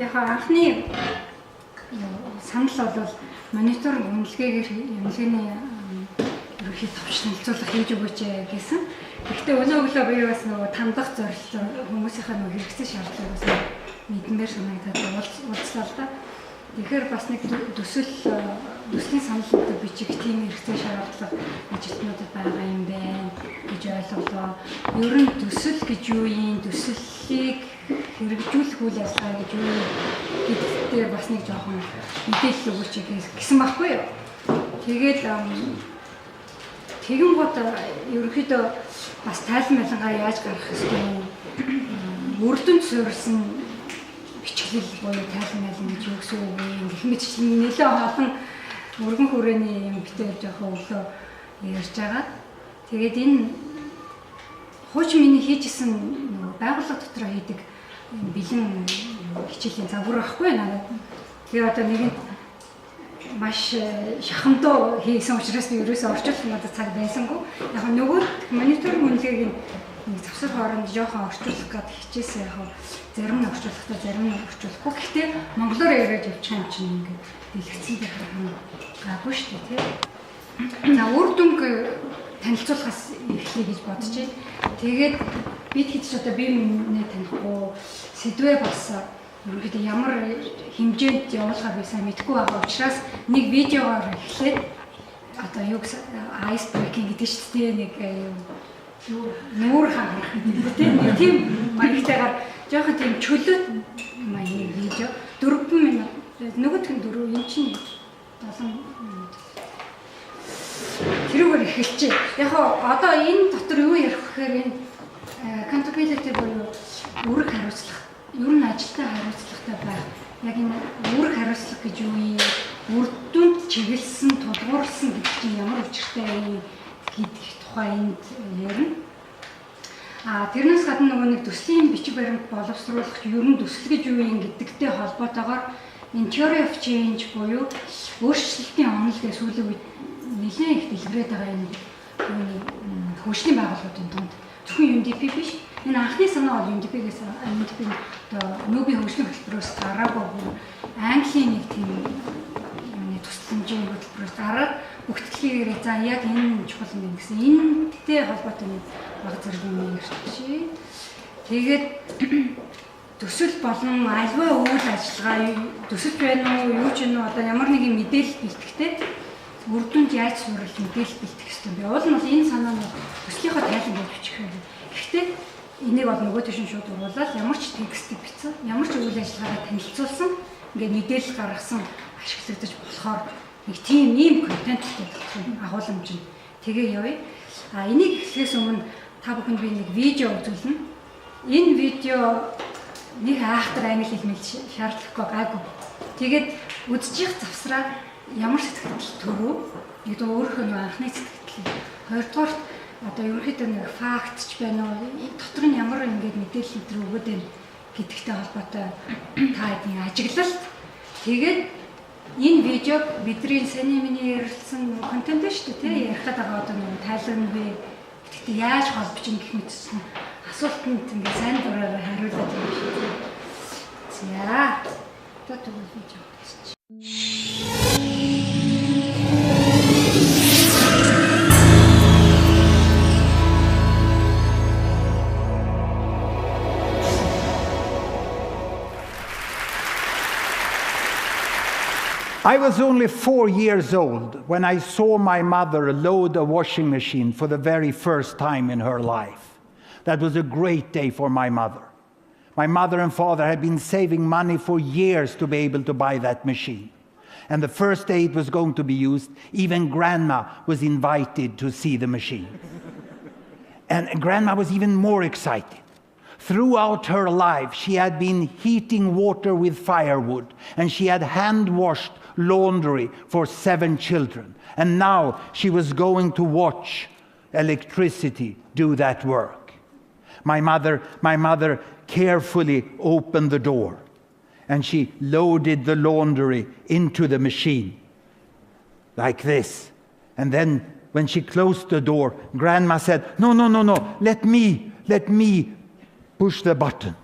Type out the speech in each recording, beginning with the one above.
яг анхны санал бол монитор үнэлгээгээр ямлагны ерөнхий товчлолцуулах хийж өгөөч гэсэн. Гэхдээ өнөө би бас нөгөө тандах зорилт хүмүүсийнхээ нөгөө хэрэгцээ шаардлагыг бас мэдмээр санагдаад уулзлаа л да. Тэгэхээр бас нэг төслийн саналуудад бичих тийм хэрэгцээ шаардлага ажилтнуудад байгаа юм байна гэж ойлголоо. Ер нь төсөл гэж юу юм? Төслийг хэрэгжүүлэх үйл ажиллагаа гэж юу юм? Гэдэгтээ бас нэг жоохон мэдээлэл өгөөч гэсэн байхгүй юу? Тэгээд тэгэн гот ерөнхийдөө бас тайлан байлангаа яаж гаргах ёстой үрдэнд суурилсан бичлэл буюу тайлан гэж юу гэсэн үг юм. Гэх мэт чинь нэлээд олон өргөн хүрээний юм битээ жоохон өглөө ярьж байгаа. Тэгээд энэ хуучин миний хийжсэн байгууллага дотор хийдэг бэлэн хичээлийн загвар байхгүй надад. Тэгээд одоо нэгэн маш шахамдуу хийсэн учраас ерөөсөө орчуулах надад цаг байсангүй. Яг нөгөө монитор үнэлгээг нэг завсар хооронд жоохон орчуулах гэдэг хичээсэн яг зарим нь орчуулахдаа зарим нь орчуулахгүй. Гэхдээ монголоор яриад явчих юм чинь ингээд дэлгэцэн дээр гаагүй шүү дээ тий. За үр дүнг танилцуулахаас эхлэе гэж бодож байна. Тэгээд бид хэд ч одоо бие биенээ танихгүй сэдвээ бас ерөнхийдөө ямар хэмжээнд явуулахаар би сайн мэдэхгүй байгаа учраас нэг видеогоор эхлээд одоо юу ice breaking гэдэг шүү дээ нэг нүүр хангах гэдэг тийм маягтайгаар жоохон тийм чөлөөт маягийн видео 4 минут нөгөөх нь 4 юм чинь 7 минут тэрүүгээр эхэлчихэ. Яг одоо энэ дотор юу ярих гэхээр энэ accountability буюу үүрэг хариуцлага ер нь ажилтаа хариуцлагатай байх. Яг энэ үүрэг хариуцлага гэж юу юм? Үр дүнд чиглэсэн, тулгуурласан гэдэг чинь ямар учиртай юм гэдэг тухай энд ярина. Тэрнээс гадна нөгөө нэг төслийн бичиг баримт боловсруулах ер нь төсөл гэж юу юм гэдэгтэй холбоотойгоор энэ theory of change буюу өөрчлөлтийн онол гэж сүүлийн үед нэлээд их дэлгэрээд байгаа юм. Хөгжлийн байгууллагуудын дунд зөвхөн UNDP биш. Энэ анхны санаа бол UNDP-гээс одоо нүүбийн хөгжлийн хөтөлбөрөөс гараагүй Английн нэг тийм тусламжийн хөтөлбөрөөс гараад бүгдлэгээр за яг энэ чухал юм гэсэн энэтэй холбоотой нэг баг зэрэг юм ярьчих. Тэгээд төсөл болон альва үйл ажиллагаа төсөлж байна уу, юу ч юм уу одоо ямар нэгэн мэдээлэл бэлтгэхдээ үр дүнд яаж суурилах мэдээлэл бэлтгэх хэрэгтэй бэ? Уул нь бол энэ санаа нь төслийнхөө тайлан болж бичих юм. Гэхдээ энийг бол нөгөө төшин шууд уруулаад ямар ч текстийг бичсэн, ямар ч үйл ажиллагаагаа танилцуулсан, ингээд мэдээлэл гаргасан ашиглагдаж болохоор нэг тийм ийм контенттэй агуулмж нь тэгээ явъя. Энийг эхлэхээс өмнө та бүхэнд би нэг видео үзүүлнэ. Энэ видео нэг айхтар англи хэл мэл шаардлагагүй гайгүй. Тэгээд үзчих завсраа ямар сэтгэл төрөө нэгдүгээр өөрийнхөө анхны сэтгэл. Хоёрдугаар одоо ерөнхийдөө нэг факт ч байна уу? Дотор нь ямар ингээд мэдээлэл өдр өгöd байна гэдэгтэй холбоотой та эдийн ажиглалт. Тэгээд энэ видеог бидний саний миний ярилцсан контент шүү дээ тий ярих байгаа одоо нэг тайлбар нь бэ. Гэхдээ яаж холбож ин гэх мэтсэн асуултанд ингээд сайн дураараа хариулаад юм шиг. За. Одоо тэгвэл видео үзчих. I was only 4 years old when I saw my mother load a washing machine for the very first time in her life. That was a great day for my mother. My mother and father had been saving money for years to be able to buy that machine. And the first day it was going to be used, even Grandma was invited to see the machine. And Grandma was even more excited. Throughout her life, she had been heating water with firewood, and she had hand-washed laundry for 7 children. And now she was going to watch electricity do that work. My mother carefully opened the door, and she loaded the laundry into the machine, like this. And then when she closed the door, Grandma said, no, let me push the button.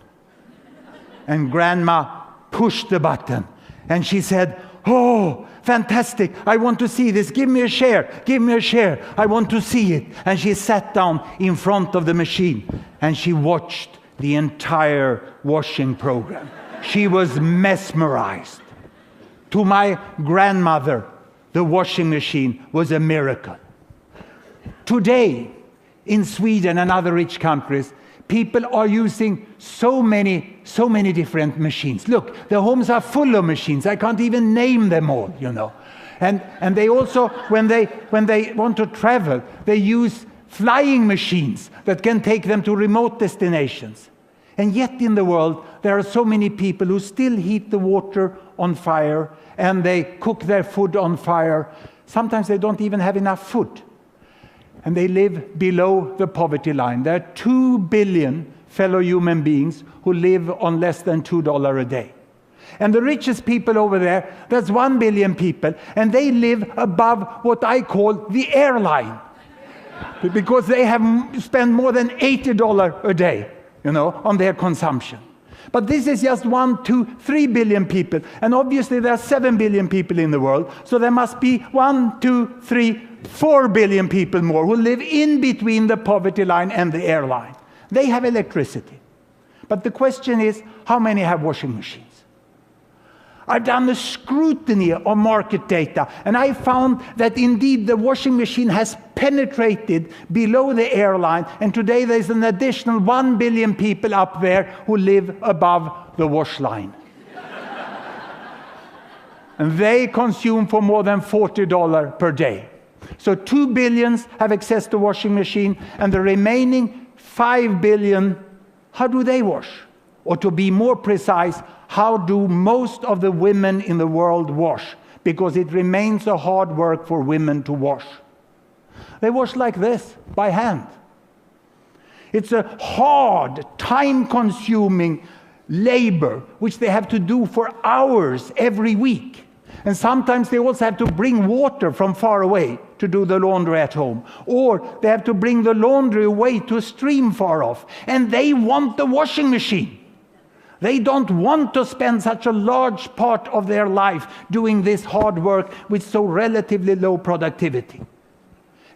And Grandma pushed the button. And she said, "Oh, fantastic. I want to see this. Give me a share. Give me a share. I want to see it." And she sat down in front of the machine and she watched the entire washing program. She was mesmerized. To my grandmother, the washing machine was a miracle. Today, in Sweden and other rich countries, people are using so many different machines. Look, the homes are full of machines. I can't even name them all, you know. And they also, when they want to travel, they use flying machines that can take them to remote destinations. And yet in the world, there are so many people who still heat the water on fire and they cook their food on fire. Sometimes they don't even have enough food. And they live below the poverty line. There are 2 billion fellow human beings who live on less than $2 a day. And the richest people over there, that's 1 billion people, and they live above what I call the airline. Because they have spent more than $80 a day, you know, on their consumption. But this is just 1, 2, 3 billion people. And obviously there are 7 billion people in the world. So there must be 1, 2, 3, 4 billion people more who live in between the poverty line and the airline. They have electricity. But the question is, how many have washing machines? I've done a scrutiny of market data, and I found that indeed the washing machine has penetrated below the airline, and today there's an additional 1 billion people up there who live above the wash line. And they consume for more than $40 per day. So 2 billion have access to washing machine, and the remaining 5 billion, how do they wash? Or to be more precise, how do most of the women in the world wash? Because it remains a hard work for women to wash. They wash like this, by hand. It's a hard, time-consuming labor, which they have to do for hours every week. And sometimes they also have to bring water from far away to do the laundry at home. Or they have to bring the laundry away to a stream far off. And they want the washing machine. They don't want to spend such a large part of their life doing this hard work with so relatively low productivity.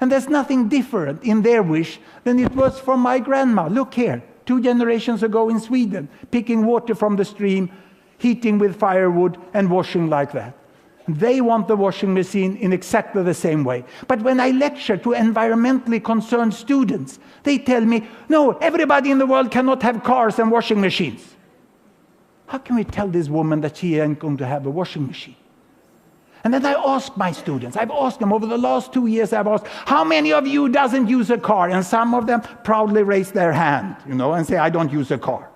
And there's nothing different in their wish than it was from my grandma. Look here, 2 generations ago in Sweden, picking water from the stream, heating with firewood, and washing like that. They want the washing machine in exactly the same way. But when I lecture to environmentally concerned students, they tell me, no, everybody in the world cannot have cars and washing machines. How can we tell this woman that she ain't going to have a washing machine? And then I ask my students, I've asked them over the last 2 years, I've asked, how many of you doesn't use a car? And some of them proudly raise their hand, you know, and say, I don't use a car.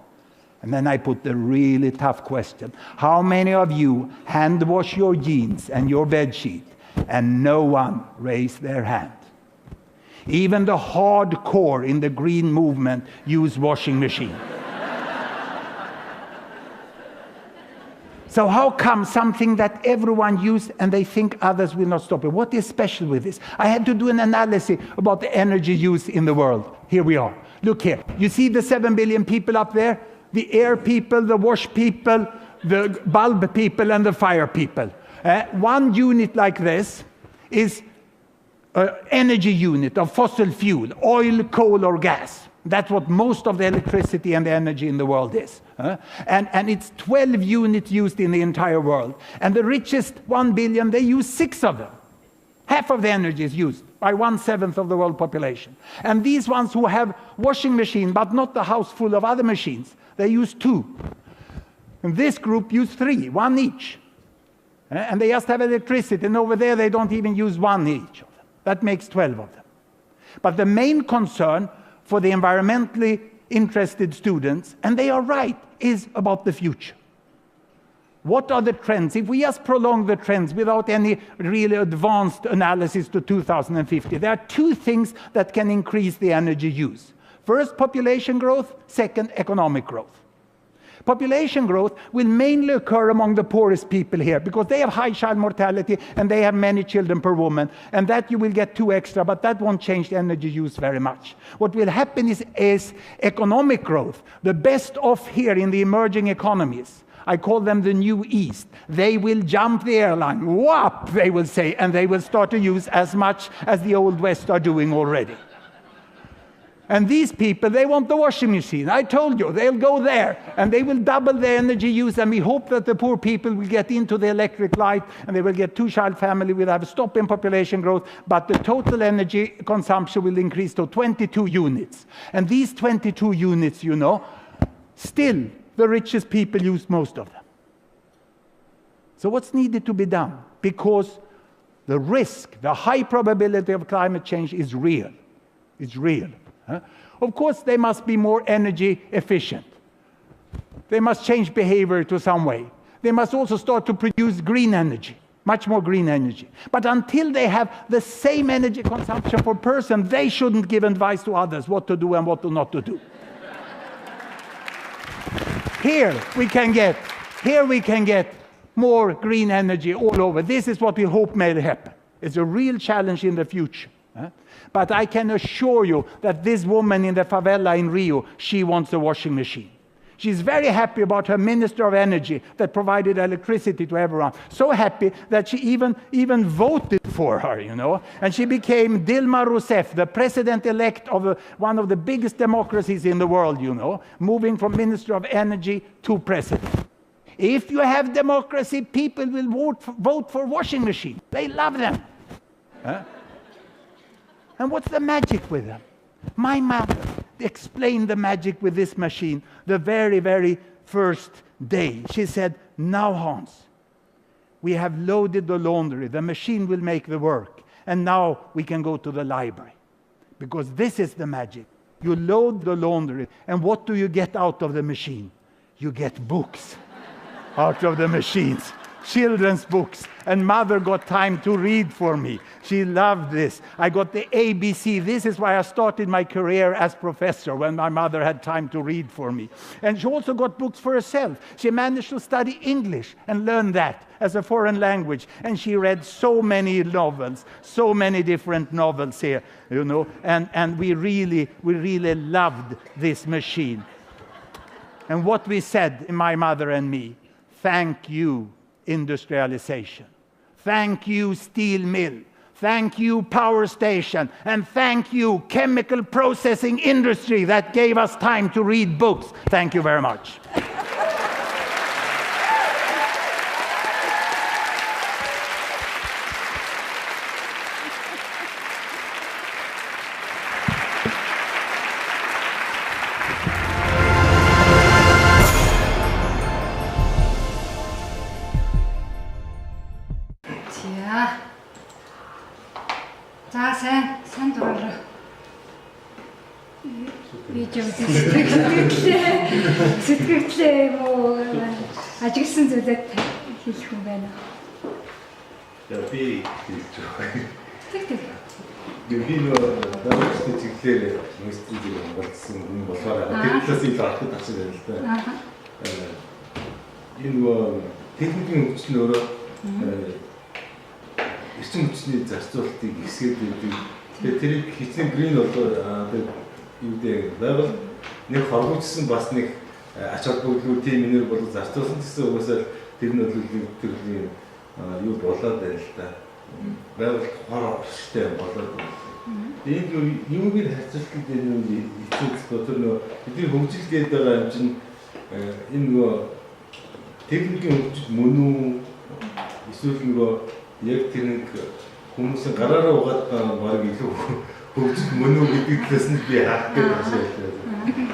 And then I put the really tough question. How many of you hand wash your jeans and your bed sheet? And no one raised their hand. Even the hardcore in the green movement use washing machine. So how come something that everyone uses and they think others will not stop it? What is special with this? I had to do an analysis about the energy use in the world. Here we are. Look here. You see the 7 billion people up there? The air people, the wash people, the bulb people, and the fire people. One unit like this is an energy unit of fossil fuel, oil, coal, or gas. That's what most of the electricity and the energy in the world is. And it's 12 units used in the entire world. And the richest 1 billion, they use 6 of them. Half of the energy is used by 1/7 of the world population. And these ones who have washing machine, but not the house full of other machines, they use 2. And this group use 3, 1 each. And they just have electricity. And over there, they don't even use 1 each of them. That makes 12 of them. But the main concern for the environmentally interested students, and they are right, is about the future. What are the trends? If we just prolong the trends without any really advanced analysis to 2050, there are 2 things that can increase the energy use. First, population growth. Second, economic growth. Population growth will mainly occur among the poorest people here because they have high child mortality and they have many children per woman, and that you will get 2 extra, but that won't change the energy use very much. What will happen is economic growth. The best off here in the emerging economies I call them the New East. They will jump the airline. Whop, they will say, and they will start to use as much as the Old West are doing already. And these people, they want the washing machine. I told you, they'll go there, and they will double their energy use, and we hope that the poor people will get into the electric light, and they will get two-child family, we'll have a stop in population growth, but the total energy consumption will increase to 22 units. And these 22 units, you know, still the richest people use most of them. So what's needed to be done? Because the risk, the high probability of climate change is real. It's real. Of course, they must be more energy efficient. They must change behavior to some way. They must also start to produce green energy, much more green energy. But until they have the same energy consumption per person, they shouldn't give advice to others what to do and what not to do. Here we can get more green energy all over. This is what we hope may happen. It's a real challenge in the future. But I can assure you that this woman in the favela in Rio, she wants a washing machine. She's very happy about her Minister of Energy that provided electricity to everyone. So happy that she even voted for her, you know. And she became Dilma Rousseff, the president-elect of one of the biggest democracies in the world, you know, moving from Minister of Energy to president. If you have democracy, people will vote for washing machines. They love them. And what's the magic with them? My mother explained the magic with this machine the very, very first day. She said, now, Hans, we have loaded the laundry. The machine will make the work. And now we can go to the library. Because this is the magic. You load the laundry, and what do you get out of the machine? You get books out of the machines. Children's books, and mother got time to read for me. She loved this. I got the ABC. This is why I started my career as professor, when my mother had time to read for me. And she also got books for herself. She managed to study English and learn that as a foreign language. And she read so many novels, so many different novels here, you know. And we really loved this machine. And what we said, my mother and me, thank you, industrialization. Thank you, steel mill. Thank you, power station. And thank you, chemical processing industry that gave us time to read books. Thank you very much. За сайн дуурай. Видео сэтгэлээ муу ажигласан зүйлээ хэлэх юм байна. Я би хэлж байгаа. Тэг. Би нөө сэтгэлээр мөстэй зүйл болсон юм болохоор тэр талаас нь харахад тасаг байна л да. Энэ нөгөө техникийн хөгжил нь өөрөө эрчим хүчний зарцуулалтыг хэсгээд байдаг. Тэгэхээр тэрийг хичнээн грин болоо юу гэдэг байвал нэг хоргоцсон бас нэг ач холбогдол тийм энерги болоо зарцуулсан гэсэн угсаар тэр нь бол төрлийн юу болоод байна л да. Байвал хор орштой болоод байна. Тэгээд юуг нь харьцуулах гэдэг нь хэцүү тэр нөө бидний хөгжил гээд байгаа юм чинь энэ нөгөө техникийн хөгжил мөн үү эсвэл нөгөө яг тэр нэг хүмүүсийн гараараа угаад байгаа баг илүү хөгжил мөн үү гэдэг талаас нь би хаах гэж байна.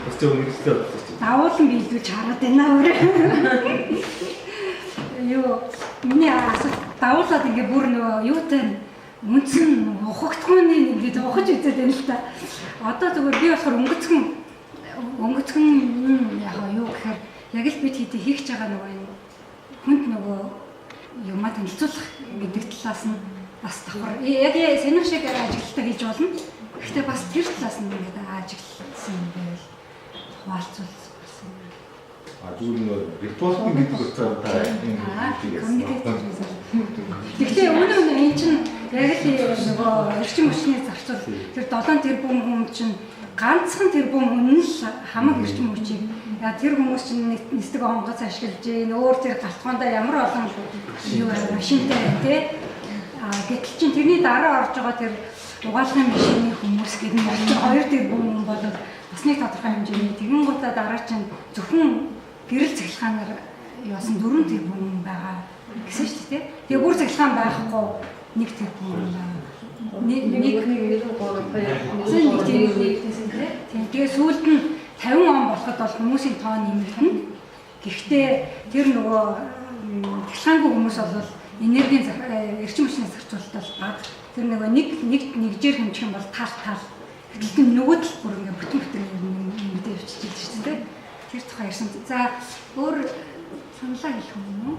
Бас ч үнэхээр давуулан биелүүлж хараад байна өөрөө. Юу миний асуулт давуулаад ингээ бүр нөгөө юутай үнцэн ухагдхууны ингээд ухаж үзээд байна л та. Одоо зүгээр би болохоор өнгөцгөн яг юу гэхээр яг л бид хийх хийж байгаа нөгөө юм хүнд нөгөө юмаа танилцуулах гэдэг талаас нь бас давхар. Яг санах шиг ажиглалтаа хийж болно. Гэхдээ бас тэр талаас нь ингээд ажигласан юм байвал хуваалцуулах болсон. Зүгээр нэг репортинг гэдэг утгаар та тэгэхээр үнэн энэ чинь яг л нөгөө эрчим хүчний зарцуул тэр 7 тэрбум хүн чинь ганцхан тэрбум үнэн л хамаг эрчим хүчийг тэр хүмүүс чинь нисдэг онгоц ашиглаж ийн өөр тэр галтгоондоо ямар олон юу машинтай тий гэтэл чинь тэрний дараа орж байгаа тэр угаалгын машины хүмүүс гэдэг нь хоёр тэрбум бол бас нэг тодорхой хэмжээний тэгэн гутаа дараа чинь зөвхөн гэрэл цэглэхаанаар яасан 4 тэрбум байгаа гэсэн шүү дээ. Тэгээ бүр цэглэхаан байхгүй нэг тэрбум байна. Тэгээ сүүлд нь 50 он болоход бол хүмүүсийн тоо нэмэгдэнэ. Гэхдээ тэр нөгөө цэглэхаангүй хүмүүс бол энергийн эрчим хүчний зарцуулалт бол бага. Тэр нөгөө нэгжээр хэмжих юм бол тал. Гэтэл нөгөө тал бүр ингээ бүтэн мэдээ явчихж байгаа шүү дээ. Тэр тухай ярьсан. За өөр саналаа хэлэх юм уу?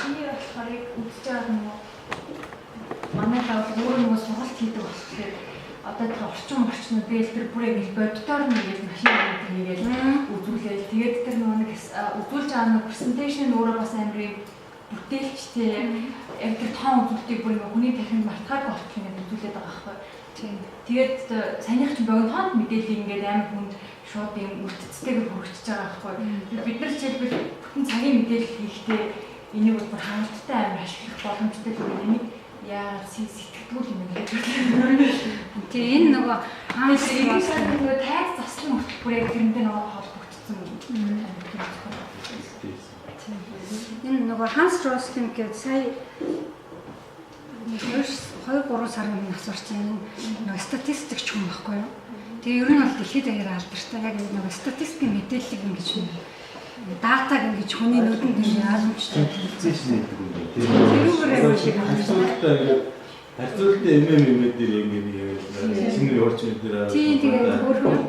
Миний болохоор яг үзэж байгаа нь манай тав өөрөө нөгөө сургалт хийдэг болохоор одоо тэр орчнууд бэлтэр бүрээ нэг боддоор нэг машин хийгээд үзүүлээл тэгээд тэр нөгөө нэг үзүүлж байгаа нэг презентацийн өөрөө бас амирын бүтээлчтэй яг тэр тоон үзүүлэлтийг бүр нэг хүний тархинд мартахаар болчих юм үзүүлээд байгаа байхгүй. Тэгээд саяных чинь богинохонд мэдээлэл ингээд амар хүнд шууд юм үрдцтэйгээр хүрчихэж байгаа байхгүй. Бид нар жишээлбэл бүтэн цагийн мэдээлэл хийхдээ энийг бүр хангалттай амар ашиглах боломжтой юм. Яа сэтгэлдгүүл юм гэдэг. Тэгээ энэ нөгөө хаанс нөгөө тайз заслан хүртэл бүр яг тэрнтэй нөгөө холбогдсон. Энэ нөгөө Ханс Рослин гэдэг сая 2-3 сарын өмнө асуурсан нөгөө статистикч хүн байхгүй юу? Тэгээ ер нь бол дэлхийд даяар алдартай яг нөгөө статистикийн мэдээллийг ингэж датаг ингэж хүний нүдэнд ойлгомжтой хэлсэн юм. Тэр шиг харьцуултаа дээр ингээд шинээр орчин дээр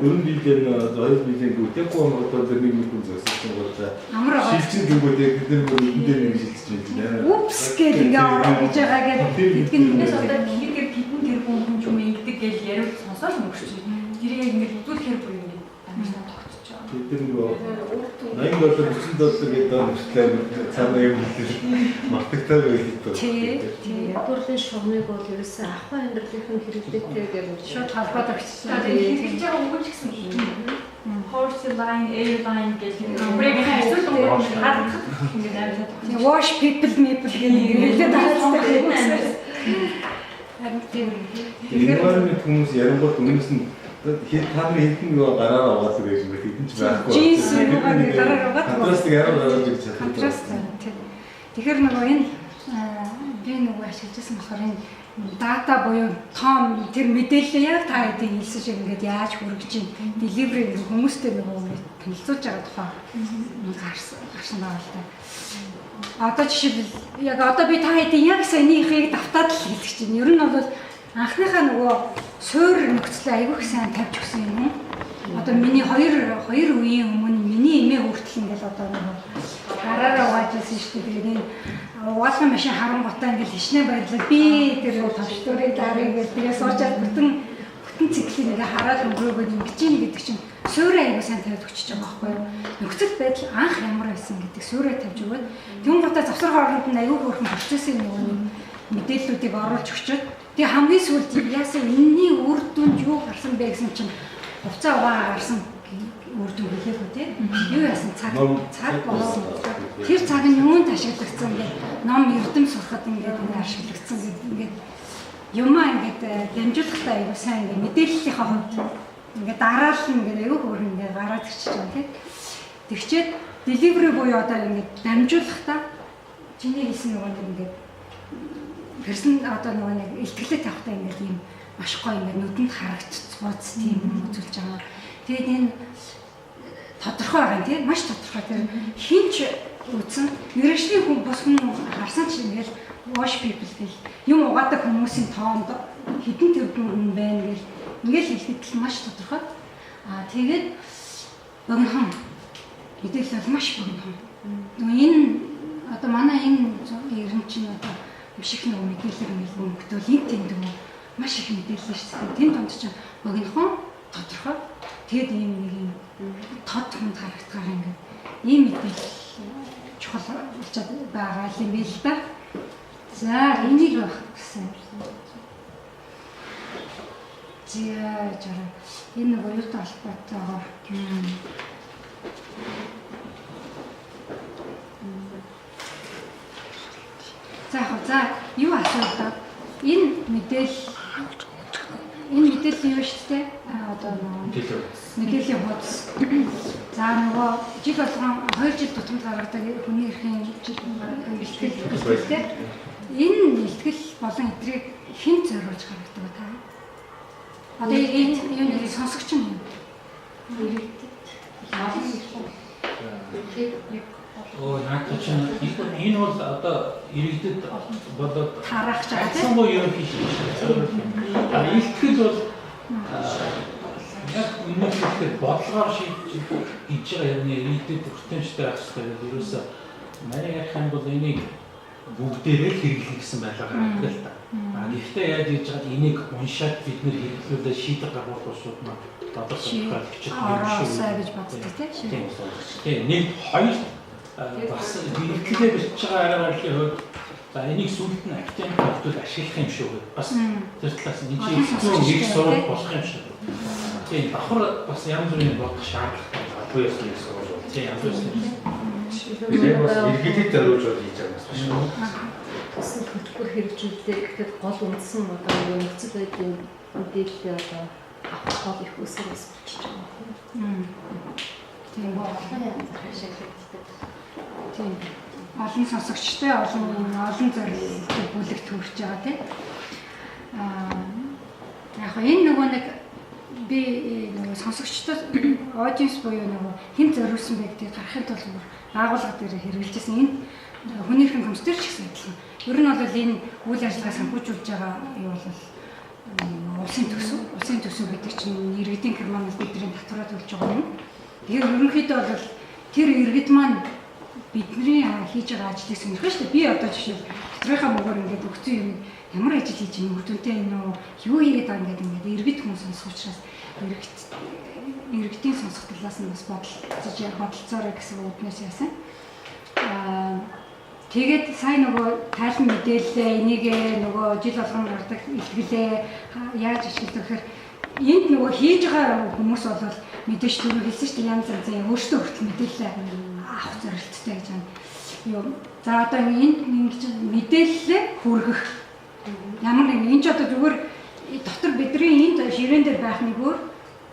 өрн билээ нь 2 билийн гүтэхгүй одоо тэр нэг зүйлс байгаа. амар байгаа. Шилжин гүтэй бид нар өрн дээр нэг шилжиж байна. Упс гэж ингээ ороо гэж байгаа гэдэг биднээс одоо хийхээр гидэн тэр хүн юм ингэдэг гэж яриад сонсоод өнгөрч байна. Тэр яг ингээд үзүүлэхээр бүр ингээд амьсгаа тогтчих жоо. Тэр нөгөө $80 $90 гэдэг дөрөвчлээ цаана юм мартагтай байдаг. тий. Ядуурлын шугамыг бол ерөөсөө ахуй амьдралын хэрэглээтэй гэж шууд холбоод өгсөн. хийж байгаа үгүй ч гэсэн horse line, airline гэдэг брейк хайсууд харагдах ингээд амьсгаа тий. Wash people гэдэг хэлээд байгаа. Харин тийм. Environment хүмүүс ярангуут өмнөс нь тааны хэдэн нөгөө гараараа угаалдаг гэж байна. Хэдэн ч байхгүй. Джинс нөгөө гараараа угаадаг. Контраст гараар гараад гэж чаддаг. Контраст тий. Тэгэхээр нөгөө энэ би нөгөө ашиглаж байсан болохоор энэ дата буюу том тэр мэдээлэл яг та хэдийн хэлсэн шиг ингээд яаж хүргэж чинь delivery хүмүүстэй нөгөө танилцуулж байгаа тухай гарсан байгаа л та. Одоо жишээлбэл яг одоо би та хэдийн яг санийхыг давтаад л хэлэх чинь ер нь бол анхныхаа нөгөө суур нөхцөл айгүйх сайн тавьж өгсөн юм уу? Одоо миний хоёр үеийн өмнө миний эмээ хүртэл ингээл одоо нөгөө гараараа угаажсэн шүү дээ. Тэгээд энэ угаалгын машин харангуйтаа ингээл хичнээн байдлаа би тэр товчдорыг дарыг гэж тэгээ суучаад бүтэн циклийг ингээ хараад өнгөрөөгөө ингэж ийн гэдэг чинь суурь айгүй сайн тавьж өгч байгаа байхгүй юу? Нөхцөл байдал анх ямар байсан гэдэг суурь тавьж өгөөд тийм гутаа завсар хооронд нь айгүй хөрхөн процессын нөгөө мэдээллүүдийг оруулж өгчөөд тэгээ хамгийн сүүлд яасан энэний үр дүнд юу гарсан бэ гэсэн чинь хувцас угаа гарсан үр дүн хэлээгүй тийм юу яасан цаг болсон. Тэр цаг нь юунд ашиглагдсан гэдэг ном эрдэм сурахад ингээд ашиглагдсан гэдэг ингээд юмаа ингээд дамжуулахтай аюу сайн ингээд мэдээллийнхаа хувьд ингээд дараал нь ингээд аюу хөөрхөн ингээд гараад ирчихэж байгаа тийм. Тэгчээд delivery буюу одоо ингээд дамжуулахдаа чиний хэлсэн нөгөө ингээд персон одоо нөгөө нэг илтгэлээ тавихтаа ингээд юм маш гоё ингээд нүдэнд харагдцгооц тийм юм үзүүлж байгаа. Тэгээд энэ тодорхой байгаа юм тийм маш тодорхой тийм хинч үзсэн мэрэгжлийн хүн бос хүн харсан чинь ингээд wash people гэх юм угаадаг хүмүүсийн тоонд хэдэн тэрбум хүн байна гэл ингээд хэлэхэд маш тодорхой. Тэгээд богинохон мэдээлэл бол маш богинохон. Энэ одоо манай энэ ерөн чинь одоо маш их нэг мэдээлэл өнгөтөл энэ тэнд маш их мэдээлэл шүү дээ. Тэнд донд чинь богинохон тодорхой. Тэгэд ийм нэг юм тод хүнд харагдгаар ингээд ийм мэдээлэл чухал болчиход байгаа юм биш л да. За энийг байх гэсэн. зяа гэж арай энэ нэг оюутай холбоотойгоор за юу асуух вэ? Энэ мэдээлэл юу шүү дээ? Одоо мэдээллийн хуудас. За нөгөө жил болгон 2 жил тутамд гаргадаг хүний эрхийн бэлтгэл. Энэ бэлтгэл болон эдрийг хэн зориулж гаргадаг та? Одоо энэ сонсогч нь юм. Наадах чинь энэ бол одоо иргэдэд болоод тарах гэж байгаа тийм. Самбуу юм хийж байна. Илтгэл бол яг үнэхээр бодлогоор хийж байгаа юм иргэдэд хүртээмжтэй байх хэрэгтэй. Ерөөсөө манай ярих бол энийг бүгдээрээ хэрэглэх гэсэн байлгаа гаргадаг л та. Гэхдээ яаж хийж байгаа энийг уншаад бид нэр хэрэглүүлээд шийдэл гаргах шууд маа бодлого хичээл гэж боддог тийм. Нэг хоёр бас хэрэглээ бичиж байгаа аргачлалын хувьд за энийг сүлд нь академик хөвдөд ашиглах юм шүү гэдэг. Бас тэр талаас нь энэ их сурах болох юм шүү. Тийм давхар бас янз бүрийн бодох шаардлагатай буюу юм сурвал тийм янз бүрийн тэгээд бас иргэдэд зориулж хийж байгаа юм шүү. Гэсэн хөтөлбөр хэрэгжүүлдэг гэхэд гол үндсэн одоо нөхцөл байдлын мэдээлэл одоо авах гол их үсгээс болчихж байгаа юм. Тийм Олон янз ашиглагддаг. тийм олон сонсогчтой олон зорилготой бүлэг төрж байгаа тийм. Яг энэ нөгөө нэг би нөгөө сонсогчдод аудиенс буюу нөгөө хэн зориулсан бэ гэдгийг гаргахын тулд байгууллага дээр хэрэгжилжсэн энэ хүний эрхийн комиссар ч гэсэн адилхан. Ер нь бол энэ үйл ажиллагаа санхүүжүүлж байгаа юу бол улсын төсөв гэдэг чинь иргэдийн германаас бидний татвараа төлж байгаа юм. Тэгэхээр ерөнхийдөө бол тэр иргэд маань бидний хийж байгаа ажлыг сонирхож шүү дээ. Би одоо жишээ доторхоо мөгөөр ингээд өгсөн юм ямар ажил хийж ийм үрдүнтэй энэ юу хийгээд байгаа ингээд иргэд хүмүүс сонсох учраас иргэдийн сонсох талаас нь бас бодолцоорой гэсэн үгнээс яасан. Тэгээд сайн нөгөө тайлан мэдээлэлээ энийг нөгөө жил болгон гардаг илтгэлээ яаж ашиглах гэхээр энд нөгөө хийж байгаа хүмүүс бол мэдээж түрүү хэлсэн шүү дээ янз янзын өөртөө хүртэл мэдээлэл авах зорилттой гэж байна. Юу за одоо энд ингэж мэдээлэлээ хүргэх ямар нэг энэ ч одоо зүгээр дотор бидний энд ширээн дээр байх нэг өөр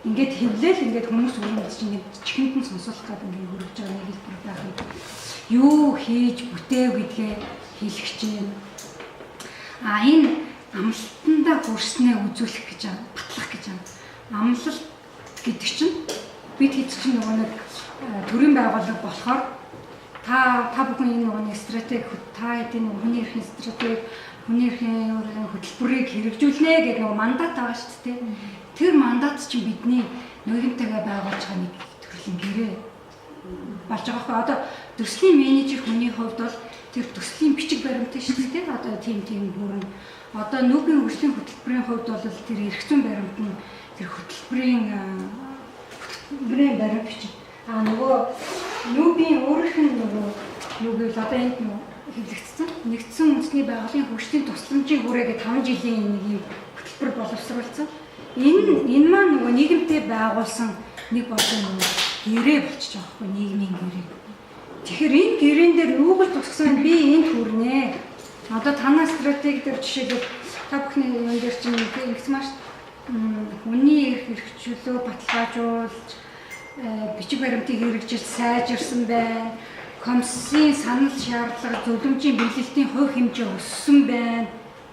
ингээд хөвлөөл ингээд хүмүүс үргэлж чинь чихэнд нь сонсох гэдэг ингээд хүргэж байгаа нэг хэлбэр байх юм. Юу хийж бүтээв гэдгээ хэлэх чинь энэ амлалтандаа хүрснээ үзүүлэх гэж байна, батлах гэж байна. Амлалт гэдэг чинь бид хэзээ нөгөө нэг төрийн байгууллага болохоор та бүхэн энэ нөгөө стратеги та эдийн хүний эрхийн стратеги хүний эрхийн хөтөлбөрийг хэрэгжүүлнэ гэдэг нөгөө мандат байгаа шүү дээ. Тэр мандат чинь бидний нийгэмтэйгээ байгуулж байгаа нэг төрлийн гэрээ болж байгаа хгүй. Одоо төслийн менежер хүний хувьд бол тэр төслийн бичиг баримттай шүү дээ. Одоо тийм бүрэн одоо нүүбийн хөгжлийн хөтөлбөрийн хувьд бол тэр эрх зүйн баримт нь тэр хөтөлбөрийн баримт бичиг. Нөгөө нүүбийн өөрийнх нь нөгөө юу гэвэл одоо энд хэвлэгдсэн нэгдсэн үндэсний байгууллагын хөгжлийн тусламжийн хүрээгээ 5 жилийн нэг юм хөтөлбөр боловсруулсан. Энэ маань нөгөө нийгэмтэй байгуулсан нэг болсон гэрээ болчихж байгаа хгүй нийгмийн гэрээ. Тэгэхээр энэ гэрээн дээр юу гэж тусгасан би энд хүрнэ. Одоо танай стратеги дээр жишээлбэл та бүхний юм дээр чинь ингэсэн маш хүний эрх чөлөө баталгаажуулж бичиг баримтыг хэрэгжиж сайжирсан байна. Комиссийн санал шаардлага зөвлөмжийн биелэлтийн хувь хэмжээ өссөн байна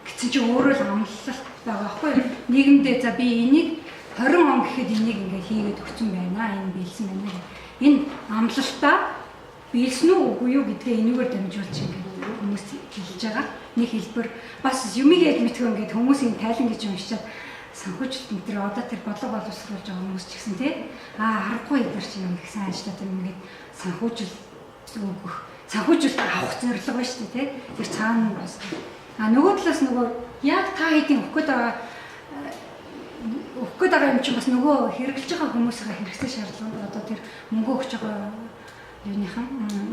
гэсэн чинь өөрөө л амлалт байгаа байхгүй юу? Нийгэмдээ за би энийг 20 он гэхэд энийг ингээ хийгээд өгсөн байна. Энэ биелсэн байна. Энэ амлалтаа биелсэн үү үгүй юу гэдгээ энэгээр дамжуулж ингээ хүмүүс хэлж байгаа. Нэг хэлбэр бас юмыг яаж мэдхөө ингээ хүмүүсийн тайлан гэж уншичаад санхүүжилт энэ төр одоо тэр бодлого боловсруулж байгаа хүмүүс ч гэсэн тий харахгүй эдгээр чинь юм гэсэн ажлаад юм ингээд санхүүжилт авах зорилго ба шүү дээ тий тэр цаана бас нөгөө талаас нөгөө яг та хэдийн өгөх гээд байгаа юм чинь бас нөгөө хэрэгжилж байгаа хүмүүсийн хэрэгцээ шаардлага одоо тэр мөнгө өгч байгаа юуныхан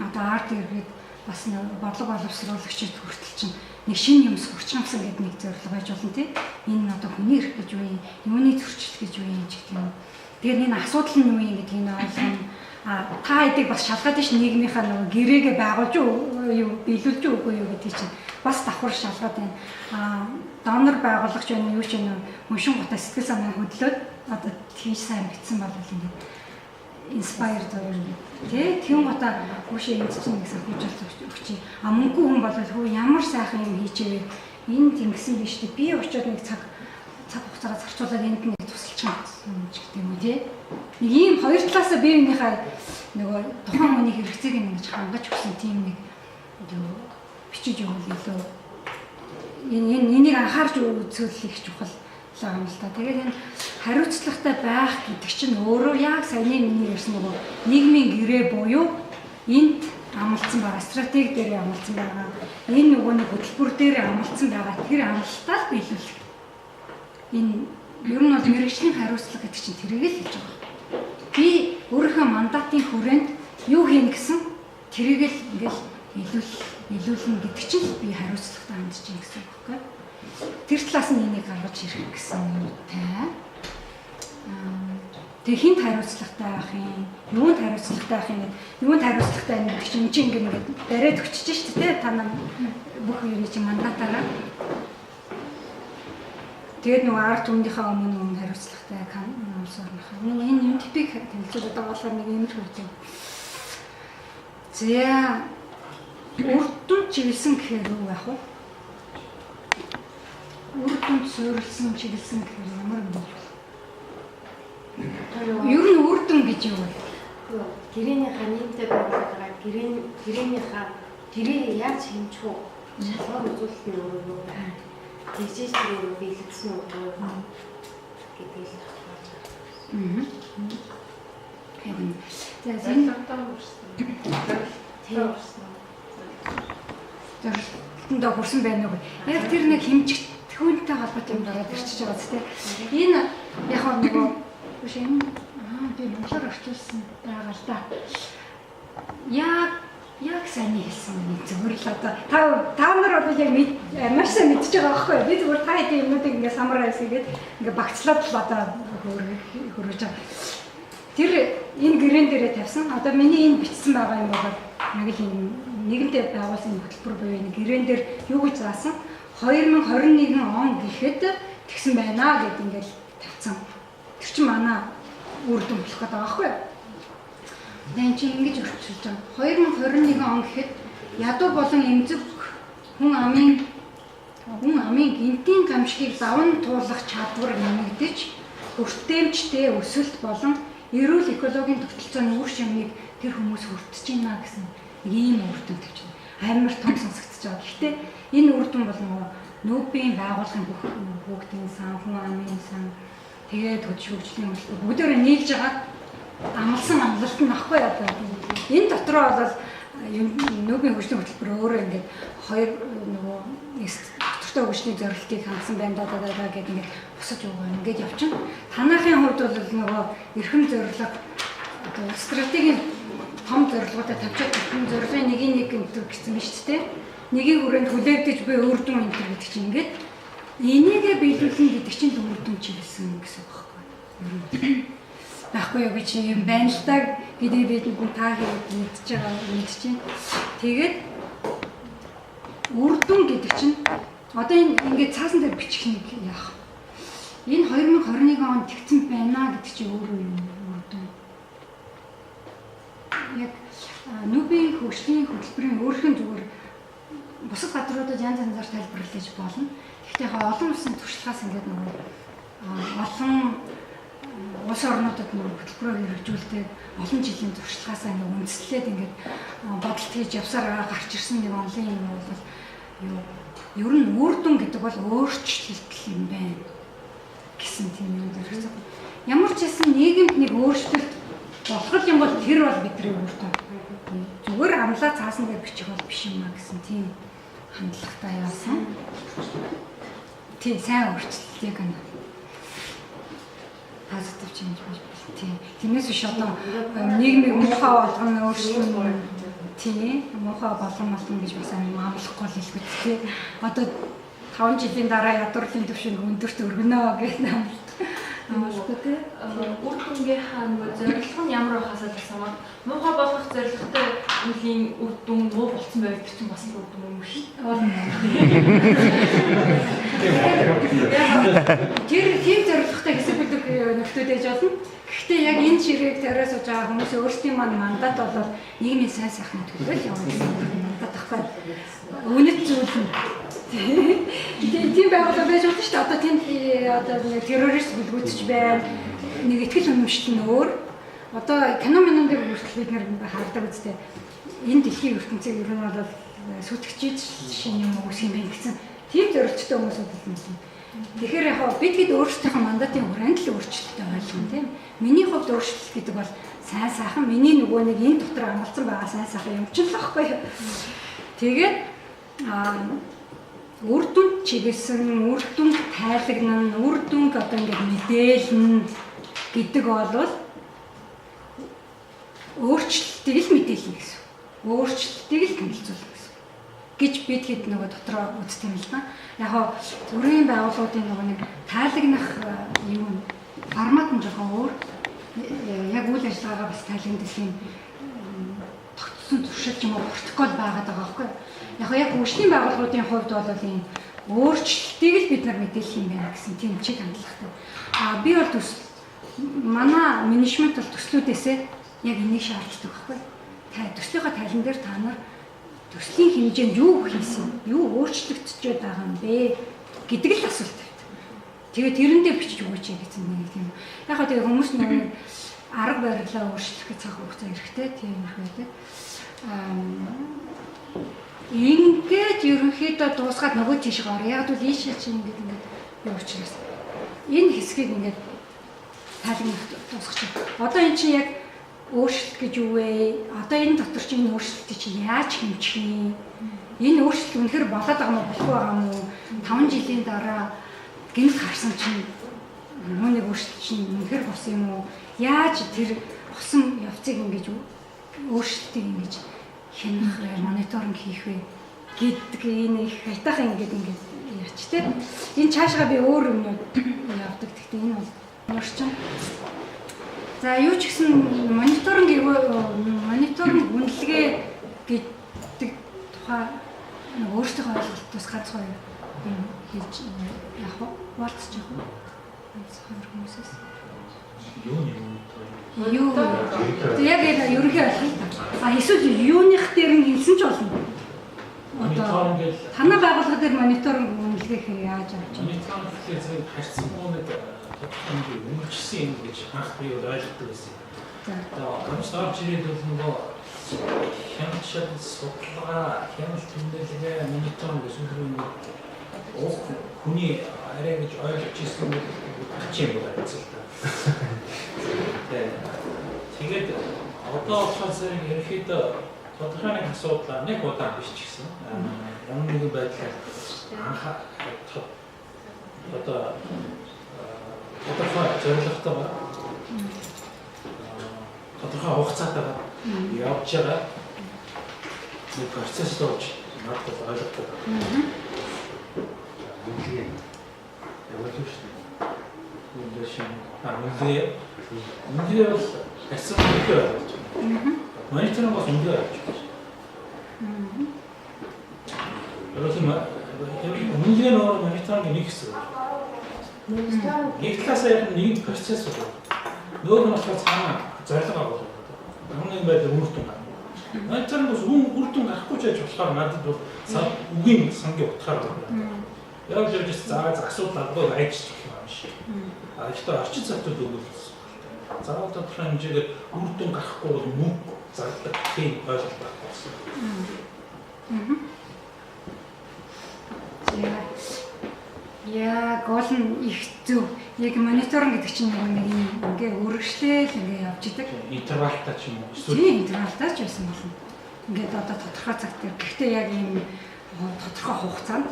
одоо арт иргэд бас бодлого боловсруулагчид хүртэл чинь нэг шинэ юм сурчмсан гэдэг нэг зорилго байж болно тий. Энэ одоо хүний эрх гэж юу юм, юуны зөрчил гэж юу юм ч гэх юм. Тэгээд энэ асуудал нь юу юм гэдгийг нь ойлгоно. Та хэдийг бас шалгаад ш нийгмийнхаа нөгөө гэрээгээ байгуулж юу биелүүлж үгүй юу гэдэг чинь бас давхар шалгаад байна. Донор байгуулагч байна юу ч юм мөшин гутаа сэтгэл санаа хөдлөөд одоо тийш сайн битсэн бол ингээд inspired тий тийм гутаа хүүшээ энэ чинь нэг санхүүжилт өгч. Мөнгө хүн бол хөө ямар сайхан юм хийчихвээ. Энэ тэнгисэн биш үү? Би очиод нэг цаг хугацаагаа зарцуулаад энд нэг тусалж байгаа ч гэдэг юм уу тий. Нэг ийм хоёр талаасаа бие биенийхээ нөгөө тухайн хүний хэрэгцээг ингэж хангаж өгсөн тийм нэг бичиж өгвөл илүү энийг анхаарч үзвэл их чухал юм л та. Тэгээд энэ хариуцлагатай байх гэдэг чинь өөрөө яг саяны миний ярьсан нөгөө нийгмийн гэрээ буюу энд амлцсан байгаа стратеги дээр амлцсан байгаа. Энэ нөгөө нэг хөтөлбөр дээр амлцсан байгаа. Тэр амлалтаа л биелүүлэх. Энэ ер нь бол мэргэжлийн хариуцлага гэдэг чинь тэрийг л хэлж байгаа. Би өөрийнхөө мандатын хүрээнд юу хийнэ гэсэн тэрийг л ингээл илүүлнэ гэдэг чинь би хариуцлагатай хандж чинь гэсэн үг байхгүй. Тэр талаас нь энийг гаргаж ирэх гэсэн юмтай. Тэгээ хинт хариуцлагатай байх юм, юунд хариуцлагатай байх юм, юунд хариуцлагатай юм гэдэг чинь ингээд бариад өгчөж шүү дээ. Та нар бүх юуны чинь мандатаараа. Тэгээд нөгөө ард түмнийхээ өмнө хариуцлагатай улсаарнах. Энэ юм типик хэлцүүд одоо болохоор нэг иймэрхүү юм. За үрдүн чиглэсэн гэхээр юу яах вэ? Үрдүнд суурилсан чиглэсэн гэхээр ямар юм бэ? Ер нь үрдүн гэж юу вэ? Гэрээнийхээ нийтдээ байгууллагаа гэрээ яаж хэмжих вэ? Шалгуур үзүүлэлт нь өөрөө юу вэ? Тэгжээж тэр биелэгдсэн үү гэдэг л байна. За энэ одоо зөвхөндөө хүрсэн байна уу? Яг тэр нэг хэмжих түүнтэй холбоотой юм гараад ирчихэж байгаа зү. Энэ яг нөгөө биш юм. Би монголоор орчуулсан байгаа л да. Яг сайн хэлсэн нэг зөвхөн л одоо та нар бол яг маш сайн мэдчихэж байгаа байхгүй юу? Би зөвхөн та хэдийн юмнуудыг ингээд самарайс хийгээд ингээд багцлаад л одоо хөрвөж байгаа. Тэр энэ гэрэн дээрээ тавьсан. Одоо миний энэ бичсэн байгаа юм бол яг л нэгэнтээ байгуулсан хөтөлбөр буюу энэ гэрэн дээр юу гэж заасан? 2021 он гэхэд тэгсэн байна гэд ингээд тавьсан. Тэр чинь манай үр дүн болох гэдэг байгаа байхгүй юу? Энд чинь ингэж өрчилж байгаа. 2021 он гэхэд ядуу болон эмзэг хүн амын гинтийн гамшигыг даван туулах чадвар нэмэгдэж, хүртээмжтэй өсөлт болон эрүүл экологийн тогтолцооны үр шимийг тэр хүмүүс хүртэж байна гэсэн нэг ийм үр дүн тавьж байна. Амар том сонсогдож байгаа. Гэхдээ энэ үр дүн бол нүүбийн байгууллагын бүгдийн сан, хүн амын сан, тэгээд хөдөлгөөний хөтөлбөр бүгдээрээ нийлж байгаа амлсан амлалт нь ахгүй одоо. Энэ дотроо бол нүүбийн хөдөлгөөний хөтөлбөр өөрөө ингээд хоёр нөгөө доктортой хөгжлийн зорилтыг хангасан байна да гэдэг ингээд босож өгөө ингээд явчихна. Танаахын хувьд бол нөгөө эрхэм зорилго одоо стратегийн том зорилготой тавьчихад эрхэм зорилгын нэг гэсэн юм шүү дээ. Нэгийг хүрээнд хүлээгдэж буй үр дүн энэ гэдэг чинь ингээд энийгээ биелүүлнэ гэдэг чинь үр дүн чиглэсэн гэсэн үг байхгүй. Байхгүй юу гэж юм байна л да гэдэг бид та хэд мэдж байгаа мэдчихээн. Тэгээд үр дүн гэдэг чинь одоо энэ ингээд цаасан дээр бичих нэг яах. Энэ 2021 онд тэгсэн байна гэдэг чинь өөрөө юм үр дүн. Яг нүүбийн хөгжлийн хөтөлбөрийн өөрхөн зүгээр бусад газруудад янз янзаар тайлбарлаж болно. Гэхдээ олон улсын туршлагаас ингээд нөгөө олон улс орнуудад нөгөө хөтөлбөрөөр хэрэгжүүлдэг олон жилийн туршлагаасаа ингээд үндэслээд ингээд бодолт хийж явсараа гарч ирсэн нэг онлын юм бол ер нь үр дүн гэдэг бол өөрчлөлт юм байна гэсэн тийм юм дэрсэн. Ямар ч хэсэн нийгэмд нэг өөрчлөлт болох юм бол тэр бол бидний үр дүн. Зүгээр амлаа цаасан дээр бичих бол биш юм а гэсэн тийм хандлагатай яасан. Тийм сайн өөрчлөлтийг нь positive change болж байна. Тийм. Тиймээс биш одоо нийгмийг муухай болгоно өөрчлөн Тийм муухай болон гэж бас амлахгүй л хэлбэл тий. Одоо 5 жилийн дараа ядуурлын түвшинг өндөрт өргөнө гэх юм. Амлахгүй тий. Үр дүнгийнхаа нөгөө зорилго нь ямар байхаас асуусан муухай болох зорилготой үлийн үр дүн муу болсон байвал тэр чинь бас л үр дүн юм шүү. Тэр тийм зорилготой хэсэг бүдэг нөхдүүд ээж болно. Гэхдээ яг энэ ширээг тариас сууж байгаа хүмүүс өөрсдийн мандат бол нийгмийн сайн сайхны төлөө явуулсан мандат тахгүй. Үнэт зүйл нь. Тийм байгууллага байж болно шүү дээ. Одоо тийм одоо террорист бүлгүүтч байна. Нэг ихтгэл үнэмшил нь өөр. Одоо кино минуудыг хүртэл бид нэр хардаг үстэй. Энэ дэлхийн ертөнцийг ер нь бол сүтгэж шин юм үсэх юм байна гэсэн тийм зорилттой хүмүүс байна. Тэгэхээр яг бид хэд өөрсдийнхөө мандатын хүрээнд л өөрчлөлттэй ойлгоно тийм. Миний хувьд өөрчлөлт гэдэг бол сайн сайхан миний нөгөө нэг энэ дотор амлцсан байгаа сайн сайхан юм чинь л байхгүй юу. Тэгээд үр дүнд чиглэсэн, үр дүнд тайлагнан, үр дүнг одоо ингээд мэдээлнэ гэдэг бол өөрчлөлтийг л мэдээлнэ гэсэн. Өөрчлөлтийг л танилцуулна гэсэн. Гэж бид хэд нөгөө дотроо үздэг юм л да. Яг төрийн байгууллагуудын нөгөө нэг тайлагнах юм формат нь жоохон өөр. Яг үйл ажиллагаагаа бас тайлагнадаг юм тогтсон туршилт юм уу протокол байгаад байгаа байхгүй. Яг үйлчлэлийн байгууллагуудын хувьд бол энэ өөрчлөлтийг л бид нар мэдээлэх юм байна гэсэн тийм чиг хандлагатай. Би бол манай менежмент бол төслүүдээсээ яг энийг шаарддаг байхгүй. Төслийнхаа тайлан дээр та нар төслийн хэмжээнд юу хийсэн, юу өөрчлөгдөж байгаа юм бэ гэдэг л асуулт тавьдаг. Тэгээд тэрэндээ бичиж өгөөч гэсэн нэг тийм. Яг тэгээ хүмүүс нэг арга барилаа өөрчлөх гэж цаг хугацаа хэрэгтэй тийм их байдаг. Ингээд ерөнхийдөө дуусгаад нөгөө тийш гоор. Яг л ийшээ чинь ингээд юу учраас энэ хэсгийг ингээд тайлбарлах дуусгах чинь. Одоо эн чинь яг өөрчлөлт гэж юу вэ? Одоо энэ дотор чинь өөрчлөлтийг чи яаж хэмжих юм? Энэ өөрчлөлт үнэхээр болоод байгаа мó болох байгаа мó? 5 жилийн дараа гинт гарсан чинь нэг өөрчлөлт чинь үнэхээр болсон юм уу? Яаж тэр босон явцыг ингэж өөрчлөлтийг ингэж хянах вэ? Мониторинг хийх вэ? Гэдэг энэ их хайтахан ингэж яач тэ. Энэ цаашгаа би өөр юмнууд явдаг. Гэхдээ энэ бол өөрчлөлт. За юу ч гэсэн мониторинг үнэлгээ гэдэг тухай өөрсдийнхөө ойлголтоос ганцхан юм хийж яг болцож байгаа. Онцгой хүмүүсээс. Юу яг ерөнхий ойлголт. Эсвэл юуных дээр нь хэлсэн ч болно. Одоо танай байгууллага дээр мониторинг үнэлгээ яаж авч байна? Мониторинг гэхээ харьцсан нэг өнгөрчсөн юм гэж анх би ойлгодог байсан. Одоо хамсаарч ирээд бол нөгөө хямдшил судалгаа, хяналт тэмдэглэгээ, мониторинг гэсэн үг хүний арай гэж ойлгож ирсэн юм чинь байна гэсэн л та. Тэгээд одоо болохоор зэрэг ерөөхдөө тодорхой нэг асуудлаа нэг удаа биш ч гэсэн ямар нэгэн байдлаар анх одоо тодорхой зорилготойгоор тодорхой хугацаатайгаар явж байгаа нэг процесс болж надад ойлгохтой. Үнэхээр бол асуух хэрэгтэй болж байна. Мониторинг бас үнэхээр болж байна. Үнэхээр нөр мониторинг нэг хэсэг. Нэг талаасаа яг нэг процесс байна. Нөгөө нь болохоор цаана зорилго агуулдаг. Хамгийн байдлаар үр дүн гарна. Мониторинг бас үр дүн гарахгүй ч байж болохоор надад бол үгийн сангийн утгаар байна. Яг л явж зааж асуудал агуу айж гэх юм шиг. Гэхдээ орчин цагтууд өгөх. Заавал тодорхой хэмжээгээр үр дүн гарахгүй бол мөнгө зардаг тийм ойлголт байна. Яг гол нь их зөв. Яг мониторинг гэдэг чинь нэг ингээ үргэлжлээл ингээ явж идэг. Интервалтай ч юм уу. Тийм, интервалтай ч байсан болно. Ингээд одоо тодорхой цаг дээр. Гэхдээ яг ийм тодорхой хугацаанд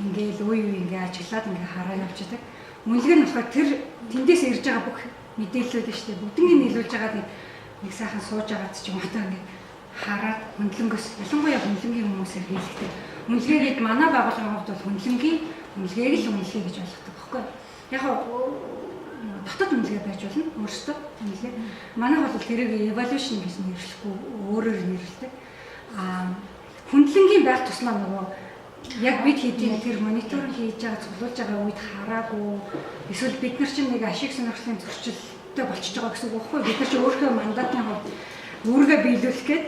ингээл үе ингээ ажиглаад ингээ хараа явж идэг. Үнэлгээ нь болохоор тэр тэндээс ирж байгаа бүх мэдээлэлүүд нь шүү дээ. Бүгднийг нийлүүлж байгаа нэг сайхан сууж байгаа ч юм уу одоо ингээ хараад хөндлөнгөөс ялангуяа хөндлөнгийн хүмүүсээр хийлэгдэг. Үнэлгээгээд манай байгууллагын хувьд бол хөндлөнгийн үнэлгээг л үнэлгээ гэж ойлгодог байхгүй. Яг дотоод үнэлгээ байж болно өөрсдөө үнэлгээ. Манай бол тэрийг evaluation гэж нэрлэхгүй өөрөөр нэрлэдэг. Хөндлөнгийн байх тусмаа нөгөө яг бид хэдийн тэр мониторинг хийж байгаа цуглуулж байгаа үед хараагүй эсвэл бид нар чинь нэг ашиг сонирхлын зөрчилтэй болчихж байгаа гэсэн үг байхгүй. Бид нар чинь өөрийнхөө мандатын хувьд үүргээ биелүүлэх гээд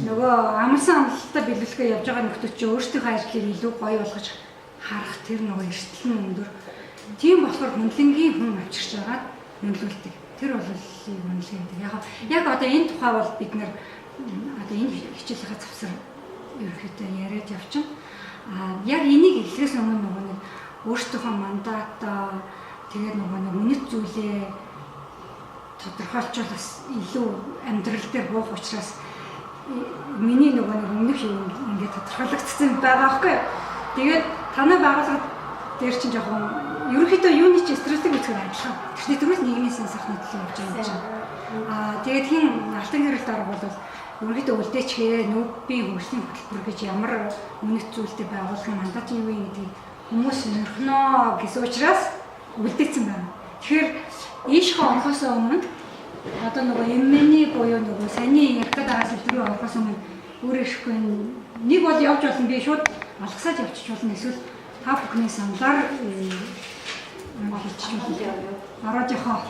нөгөө амарсан амлалтаа биелүүлэхээ явж байгаа нөхдөд чинь өөрсдийнхөө ажлыг илүү гоё болгож харах тэр нөгөө эрсдэл нь өндөр. Тийм болохоор хөндлөнгийн хүн авчирч байгаа үнэлүүлдэг. Тэр бол үнэлгээ гэдэг. Яг одоо энэ тухай бол бид нар одоо энэ хичээлийнхаа завсар ерөнхийдөө яриад явчихна. Яг энийг эхлэхээс өмнө нөгөө нэг өөрсдийнхөө мандат тэгээд нөгөө нэг үнэт зүйлээ тодорхойлчвал бас илүү амьдрал дээр буух учраас миний нөгөө нэг өмнөх юм ингээд тодорхойлогдсон байгаа байхгүй. Тэгээд танай байгууллагад дээр чинь жоохон ерөнхийдөө юуны чи стратеги үзэхээр адилхан. Тэрний төрөл нийгмийн сан сайхны төлөө явж байгаа юм чинь. Тэгээд хин алтан гэрэлт арга бол ерөнхийдөө үлдээчгээ нүүбийн хөгжлийн хөтөлбөр гэж ямар үнэт зүйлтэй байгуулахын мандат юу вэ гэдгийг хүмүүс нөрхнөө гэсэн учраас үлдээсэн байна. Тэгэхээр ийшээ орохоос өмнө одоо нөгөө эмэний буюу нөгөө саний ярихад байгаа сэдврүү орохоос өмнө өөрөө ихгүй нэг бол явж болно би шууд алгасаад явчих болно эсвэл та бүхний саналаар болчих болно. Ороод яхаа.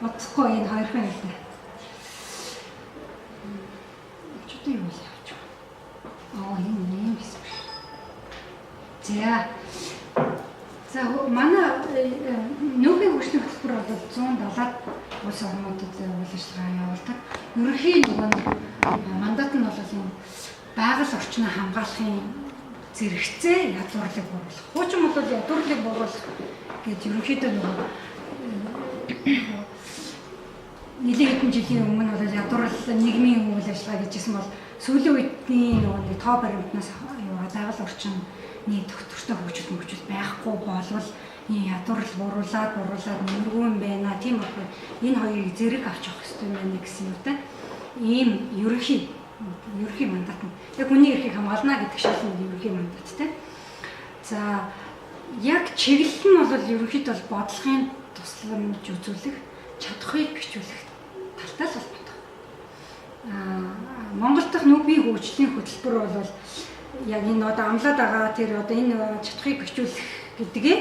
Бодохгүй энэ хоёр хүн л дээ. Чөтөө юу явж байгаа. Энэ юм гэсэн. За манай нүүбийн хөгжлийн хөтөлбөр бол 170-аад улс орнуудад үйл ажиллагаа явуулдаг. Ерөнхийн нөгөө мандат нь бол энэ байгаль орчноо хамгаалахын зэрэгцээ ядуурлыг бууруулах. Хуучин бол ядуурлыг бууруулах гэдэг ерөнхийдөө нөгөө нэлээд хэдэн жилийн өмнө бол ядуурл нийгмийн үйл ажиллагаа гэжсэн бол сүүлийн үеийн нөгөө тоо баримтнаас байгаль орчны доктортой хөгжил байхгүй болвол энэ ядуурл бууруулаад нэмэргүй юм байна. Тийм болохоор энэ хоёрыг зэрэг авч явах хэрэгтэй байна гэсэн үгтэй. Ийм ерөнхий мандат нь. Яг хүний эрхийг хамгаална гэдэг шалтгаан ерөнхий мандаттай. За яг чиглэл нь бол ерөнхийдөө бодлогын тусламж үзүүлэх, чадхыг бичүүлэх талтай л холбоотой. Монгол дахь нүүбийн хөгжлийн хөтөлбөр бол яг энэ одоо амлаад байгаа тэр одоо энэ чадхыг бичүүлэх гэдгээ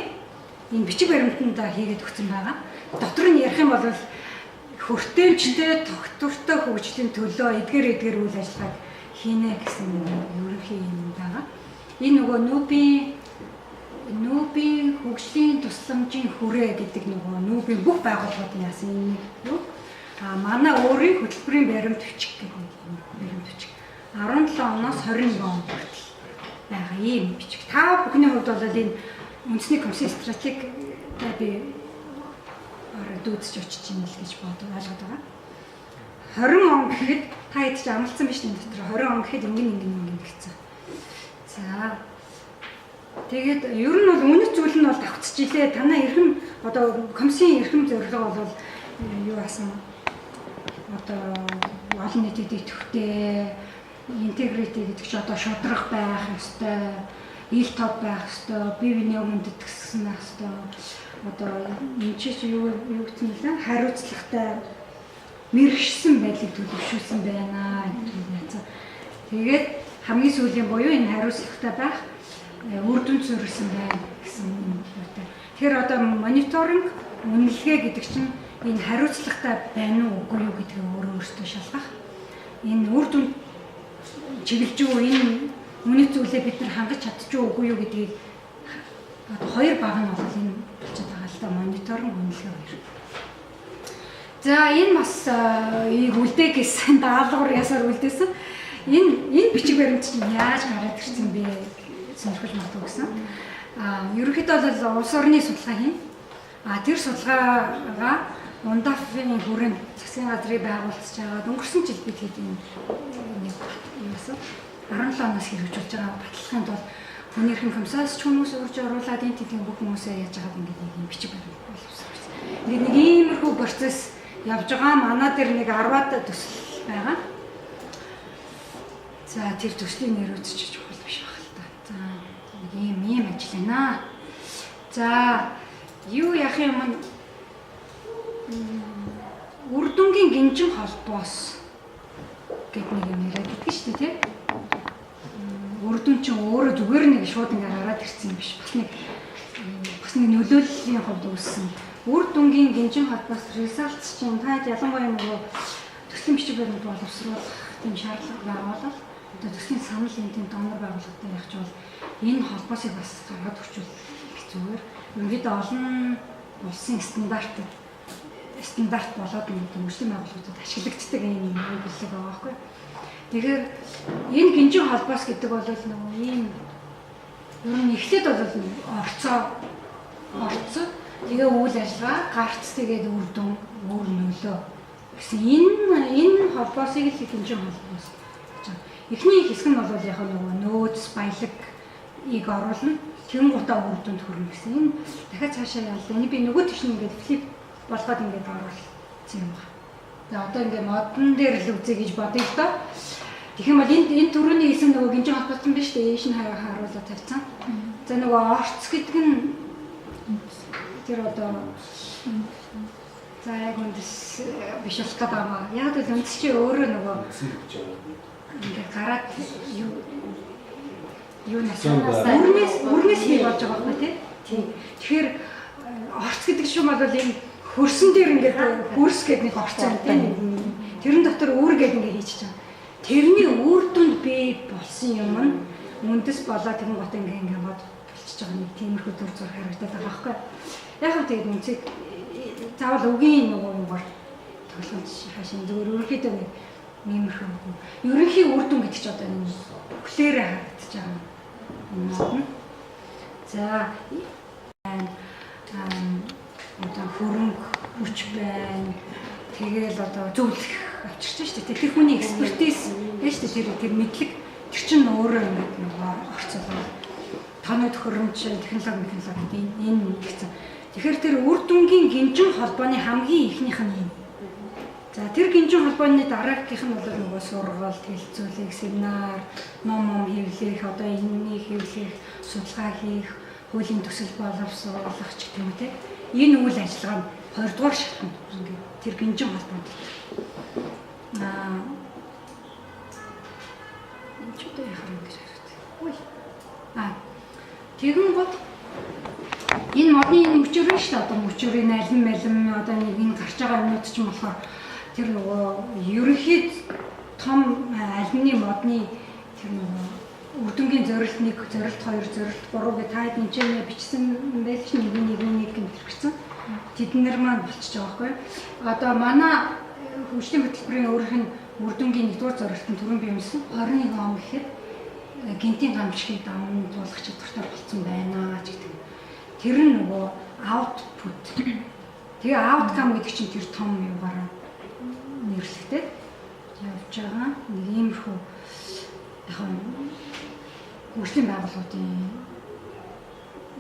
энэ бичиг баримтанда хийгээд өгсөн байгаа. Дотор нь ярих юм бол хүртээмжтэй тогтвортой хөгжлийн төлөө эдгээр үйл ажиллагааг хийнэ гэсэн ерөнхий юм байгаа. Энэ нөгөө нүүбийн хөгжлийн тусламжийн хүрээ гэдэг нөгөө нүүбийн бүх байгууллагууд яасан юм юу? Манай өөрийн хөтөлбөрийн баримт бичих гэдэг баримт бичих 17 оноос 21 он хүртэл байгаа юм бичих. Та бүхний хувьд бол энэ үндэсний комиссийн стратеги би дүүцэж очиж юм л гэж бодож ойлгоод байгаа. 20 он гэхэд та хэд ч амлцсан биш энэ дотор 20 он гэхэд ингэн гэсэн. За тэгээд ер нь бол үнэт зүйл нь бол давхцж илээ. Танай эрхэм одоо комиссийн эрхэм зорилго бол юу асан одоо олон нийтэд идэвхтэй интегрити гэдэг чинь одоо шудраг байх ёстой, ил тод байх ёстой, бие биенээ хүндэт гэсэн байх ёстой. Одоо энэ чинь юу гэсэн юм бэ? Хариуцлагатай мэрэгшсэн байдлыг төлөвшүүлсэн байна гэдэг. Тэгээд хамгийн сүүлийн буюу энэ хариуцлагатай байх үр дүн суурилсан байна гэсэн юм байна. Тэгэхээр одоо мониторинг, үнэлгээ гэдэг чинь энэ хариуцлагатай байна уу үгүй юу гэдгийг өөрөөсөө шалгах. Энэ үр дүн чиглэж үү энэ үнэт зүйлээ бид нар хангаж чадчих үгүй юу гэдгийг одоо хоёр баг нь бол энэ болчиход байгаа л да мониторинг, үнэлгээ хоёр. За энэ бас үлдээ гэсэн даалгавар ясаар үлдээсэн. Энэ бичиг баримт чинь яаж гараад ирсэн бэ? Сонирхож магадгүй гэсэн. Ерөнхийдөө бол улс орны судалгаа хийн. Тэр судалгаагаа Ундафын хүрээнд засгийн газрыг байгуулж байгаа. Өнгөрсөн жил бид хэд юм юусан 17 оноос хэрэгжүүлж байгаа баталгаанд бол хүний эрхийн комиссаас ч хүмүүс урьж оруулаад энэ тийм бүх хүмүүсээ яаж яагаад ингэж нэг бичиг баримт боловсон. Ингээд нэг иймэрхүү процесс явж байгаа. Манай дээр нэг 10-аад төсөл байгаа. За тэр төслийн нэр үзчих чухал биш байх л та. За нэг ийм ажил байна. За юу яах юм Үрдүнгийн гинжин холбоос гэдэг нэг юм яриад байдаг шүү дээ, тийм. Үрдүн чинь өөрөө зүгээр нэг шууд ингээ гараад ирсэн юм биш. Бас нэг нөлөөллийн хувьд үүссэн. Үрдүнгийн гинжин холбоос results чинь таад ялангуяа нөгөө төслийн бичиг баримт боловсруулах тийм шаардлага байгаа бол одоо төслийн санал энтийн донор байгууллагатай явж бол энэ холбоосыг бас гаргаад өгчүүл зүгээр. Ингээд олон улсын стандарт болоод нэг мөржлийн байгууллагуудад ашиглагддаг юм билэг байгаа байхгүй. Тэгэхээр энэ гинжин холбоос гэдэг бол нөгөө ийм ер нь эхлээд бол орцоо тэгээ үйл ажиллагаа гарц тэгээд үрдүн өөр нөлөө гэсэн энэ холбоосыг л гинжин холбоос гэж байна. Эхний хэсэг нь бол яг нөгөө нөөц баялагийг оруулна. Тэгэн гутаа үрдүнд хүрнэ гэсэн. Энэ дахиад цаашаа яллаа. Энийг би нөгөө тийш нь ингээд флип болгоод ингээд оруулсан юм байна. За одоо ингээд модон дээр л үзье гэж бодъё л доо. Тэгэх юм бол энэ төрөний хэлсэн нөгөө гинжин холбоотой юм байна шүү дээ. Эйш нь харуулаад тавьсан. За нөгөө орц гэдэг нь тэр одоо за яг үндэс биш болох гэдэг байгаа. Яг л үндэс чи өөрөө нөгөө ингээд гараад юу нүрнээс хий болж байгаа байхгүй тийм. Тэгэхээр орц гэдэг шиг бол энэ хөрсөн дээр ингээд хөрс гэдэг нэг орц юм тийм. Тэрэн дотор үүр гэдэг ингээд хийчихэж байгаа. Тэрний үр дүнд бий болсон юм нь үндэс болоод тэрэн гот ингээд бод болчихж байгаа нэг тиймэрхүү төр зур харагдаад байгаа байхгүй. Яг хөө тэгээд үнцэг заавал үгийн нөгөө юм бол тоглоомч хашин зүгээр өөрөөдөө нэг иймэрхүү. Ерөнхий үр дүн гэдэг чинь одоо энэ бүхлээрээ харагдаж байгаа юм. За одоо хөрөнгө хүч байна. Тэгээл одоо зөвлөх авчирч шүү дээ. Тэр хүний экспертиз байна шүү дээ. Тэр мэдлэг тэр чинь өөрөө нэг орцолоо. Тооны төхөөрөмж, технологи энэ гэсэн. Тэгэхээр тэр үр дүнгийн гинжин холбооны хамгийн ихнийх нь юм. За тэр гинжин холбооны дараагийнх нь бол нөгөө сургалт, хэлцүүлэг, семинар, ном хэвлэх, одоо энэний хэвлэх, судалгаа хийх, хуулийн төсөл боловсруулах ч гэх юм те. Энэ үйл ажиллагаа нь 20 дугаар шатнд ингээд тэр гинжин холбоонд. Энд ч одоо яхаа юм гэж харагдав. Ой. Тэгэн гот энэ модны мөчөр нь шүү дээ. Одоо мөчөрийн алим одоо нэг энэ гарч байгаа юмнууд ч юм болохоор тэр нөгөө ерөнхийд том алимны модны тэр нөгөө үрдүнгийн зорилт 1, зорилт 2, зорилт 3 гэ таад энэ ч бичсэн байл ч нэг гэмт хэрэгцсэн. Тэднэр маань болчихж байгаа байхгүй. Одоо манай хөгжлийн хөтөлбөрийн өөрийнх нь үрдүнгийн 1-р зорилтын төрийн биемсэн 21 он гэхэд гинтийн гамшигыг даван дуулах чадвартай болсон байна ч гэдэг. Тэр нь нөгөө output. Тэгээ outcome гэдэг чинь тэр том юугаараа нэрлэгтэй явж байгаа. Нэг иймэрхүү яг хөгжлийн байгууллагуудын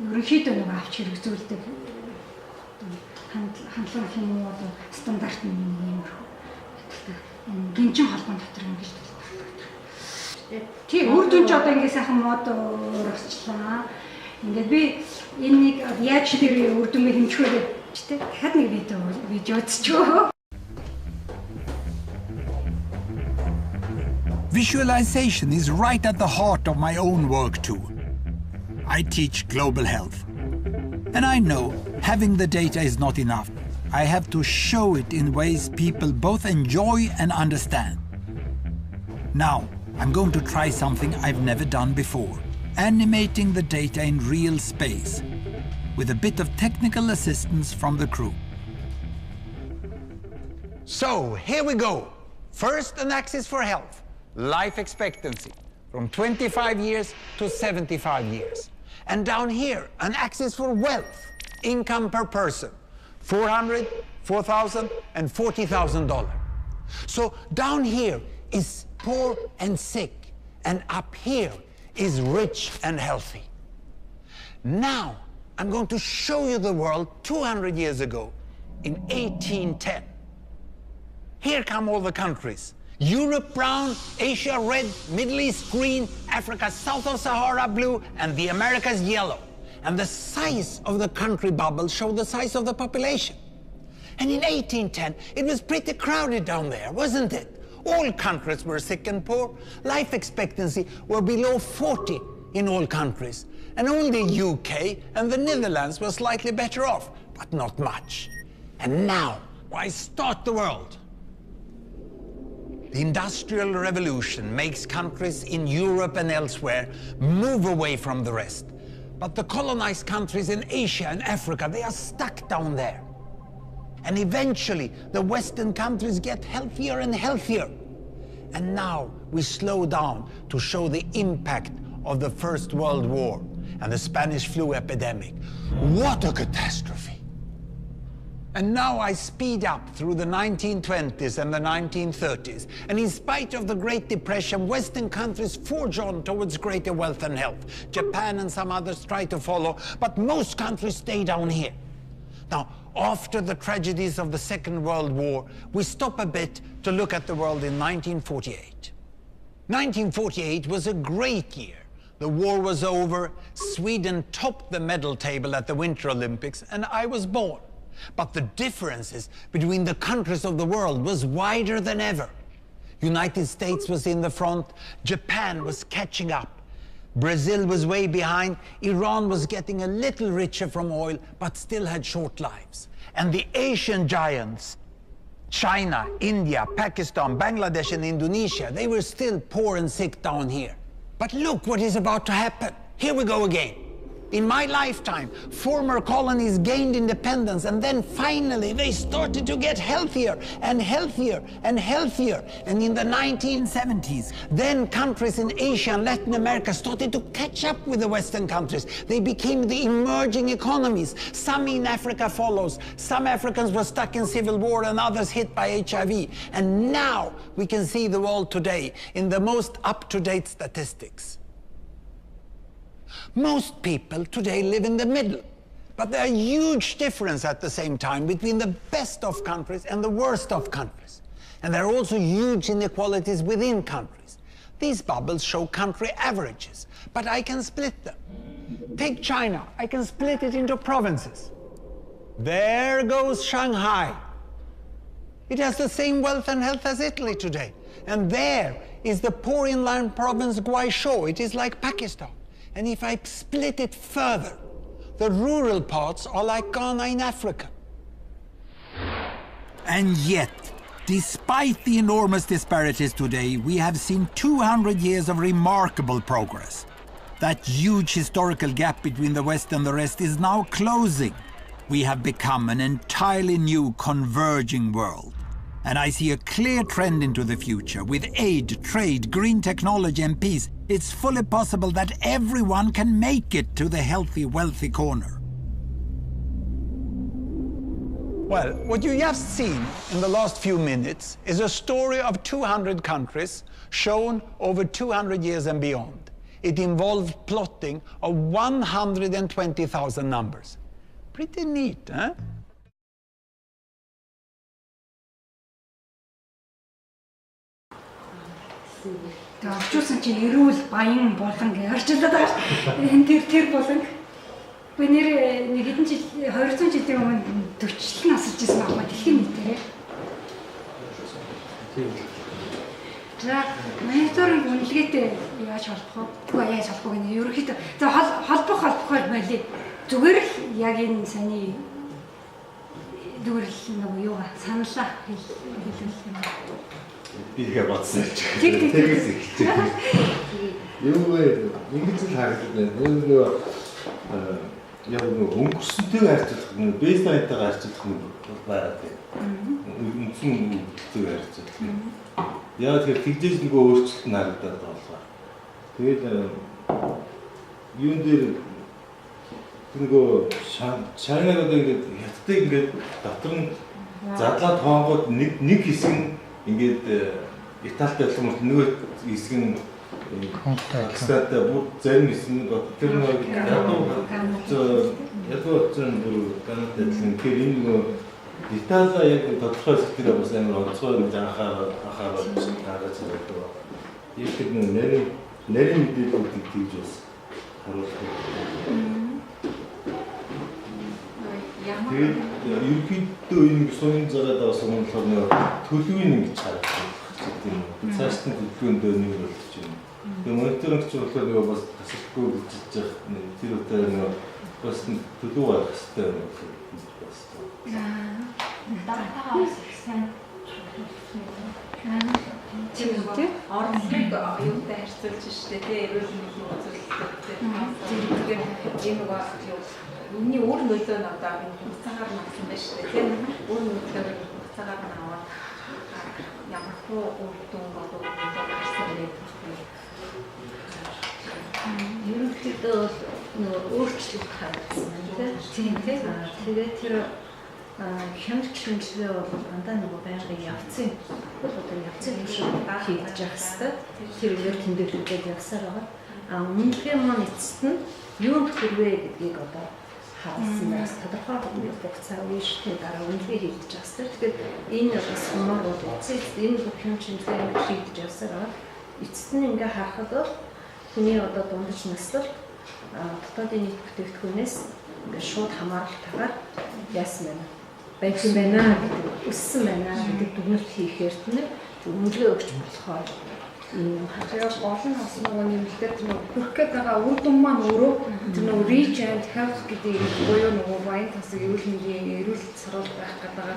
ерөнхийдөө нэг авч хэрэгжүүлдэг хандлага юм уу одоо стандарт нэг иймэрхүү гинжин холбоон дотор ингэж төлөвлөдөг. Тийм үр дүн ч одоо ингэ сайхан мод орчлаа. Ингээд би энэ нэг яаж тэр үр дүнгээ хэмжих вэ гэдэг дахиад нэг видео үзчихөө. Visualization is right at the heart of my own work too. I teach global health. And I know having the data is not enough. I have to show it in ways people both enjoy and understand. Now, I'm going to try something I've never done before. Animating the data in real space, with a bit of technical assistance from the crew. So, here we go. First, an axis for health. Life expectancy, from 25 years to 75 years. And down here, an axis for wealth, income per person, $400, $4,000, and $40,000. So down here is poor and sick, and up here is rich and healthy. Now, I'm going to show you the world 200 years ago, in 1810. Here come all the countries. Europe brown, Asia red, Middle East green, Africa south of Sahara blue, and the Americas yellow. And the size of the country bubbles show the size of the population. And in 1810, it was pretty crowded down there, wasn't it? All countries were sick and poor. Life expectancy were below 40 in all countries. And only UK and the Netherlands were slightly better off, but not much. And now, why start the world? The Industrial Revolution makes countries in Europe and elsewhere move away from the rest. But the colonized countries in Asia and Africa, they are stuck down there. And eventually, the Western countries get healthier and healthier. And now we slow down to show the impact of the First World War and the Spanish flu epidemic. What a catastrophe! And now I speed up through the 1920s and the 1930s. And in spite of the Great Depression, Western countries forge on towards greater wealth and health. Japan and some others try to follow, but most countries stay down here. Now, after the tragedies of the Second World War, we stop a bit to look at the world in 1948. 1948 was a great year. The war was over, Sweden topped the medal table at the Winter Olympics, and I was born. But the differences between the countries of the world was wider than ever. United States was in the front, Japan was catching up. Brazil was way behind, Iran was getting a little richer from oil, but still had short lives. And the Asian giants, China, India, Pakistan, Bangladesh and Indonesia, they were still poor and sick down here. But look what is about to happen. Here we go again. In my lifetime, former colonies gained independence, and then finally they started to get healthier and healthier and healthier. And in the 1970s, then countries in Asia and Latin America started to catch up with the Western countries. They became the emerging economies. Some in Africa follows. Some Africans were stuck in civil war and others hit by HIV. And now we can see the world today in the most up-to-date statistics. Most people today live in the middle, but there are huge differences at the same time between the best of countries and the worst of countries. And there are also huge inequalities within countries. These bubbles show country averages, but I can split them. Take China, I can split it into provinces. There goes Shanghai. It has the same wealth and health as Italy today. And there is the poor inland province Guizhou. It is like Pakistan. And if I split it further, the rural parts are like Ghana in Africa. And yet, despite the enormous disparities today, we have seen 200 years of remarkable progress. That huge historical gap between the West and the rest is now closing. We have become an entirely new converging world. And I see a clear trend into the future. With aid, trade, green technology and peace, it's fully possible that everyone can make it to the healthy, wealthy corner. Well, what you just seen in the last few minutes is a story of 200 countries shown over 200 years and beyond. It involved plotting of 120,000 numbers. Pretty neat, huh? Орчуулсан чи эрүүл баян болон гэж орчуулдаг байгаа. Энэ тэр болон би нэр нэг хэдэн жил 200 жилийн өмнө 40 насж ирсэн байгаа дэлхийн нийтээр. За мониторинг үнэлгээтэй яаж холбох вэ? Яаж холбох вэ? Ерөнхийдөө за холбохоор байли. Зүгээр л яг энэ саний зүгээр л нэг юу саналаа хэлүүлсэн юм. Бигээ бодсон ч. Тэгээс эхэлж байна. Юу вэ? Ингэж л харагдаж байна. Яг нэг өнгөрсөнтэйг харьцуулах нь бейслайнтайгаа харьцуулах нь байгаад байна. Үндсэн өнгөлтөйг харьцуулах нь. Яг тэр тэгжээс нөгөө өөрчлөлт нь харагдаад байгаа болохоор. Тэгээд юун дээр нөгөө Чайнаг одоо ингээд хятадыг ингээд дотор нь задлаад хонгоод нэг хэсэг нь ингээд Италид ялгамж нөгөө хэсэг нь Пакистантай бүр зарим хэсэг нь тэр нөгөө ядуу зэн бүр Канадад ялгамж тэр энэ нөгөө Деталя яг тодорхой хэсгээр бас амар онцгой нэг анхаарал гаргаж байгаа. Яг тэр нарийн мэдээллүүдийг тэгж бас харуулдаг. Тэгээд ерөнхийдөө энэ сумын заагаад байгаа сум нь болохоор төлөвийн ингэж харагдаж байна. Цааш нь төлөвийн дөөнөөр болж байна. Тэгээд мониторинг ч болохоор нэг бас тасалбаргүй бичиж байгаа. Тэр үедээ нэг бас төлөв гаргах хэрэгтэй байна гэж бас. Датагаа бас сайн тийм орныг юутай харьцуулж штэ тий эрүүл мэндийн үзүүлэлттэй тийм энэ нэг юу миний өөр нөлөө нь одоо энэ хугацаагаар нагсан байж штэ тийм өөр нөлөө нь хугацаагаар наваад ямар хөө үр дүн болов уу гэсэн нэг ерөнхийдөө нөгөө өөрчлөлт харагдсан тийм тийм тэгээд тэр хямдч хэмжлээ бол дандаа нөгөө байнгын явцын одоо явцын туршид хийгдэж явах хэрэгтэй. Тэр үгээр тэмдэглүүлээд явсаар байгаа. Үнэхээр маань эцэст нь юу хэрвээ гэдгийг одоо харуулсан байх тодорхой хугацаа үеийн дараа үнэхээр хийгдэж явах хэрэгтэй. Тэгэхээр энэ бас сумаар бол эцэст энэ бүх хямдч хэмжлээ хийгдэж явсаар байгаа. Эцэст нь ингээ харахад бол хүний одоо дундаж наслал дотоодын нийт бүтээгдэхүүнээс ингээ шууд хамааралтайгаар яасан байна. Байсан байна гэдэг өссөн байна гэдэг дүгнэлт хийхээр тийм үнэлгээ өгч болохоор энэ хажаа гол нь бас нөгөө нэмэлтээр тэр хүрх гээд байгаа үр дүн маань өөрөө тэр нөгөө reach and health гэдэг буюу нөгөө баян тасаг эрүүл мэндийн эрүүл сурвалж байх гэдэг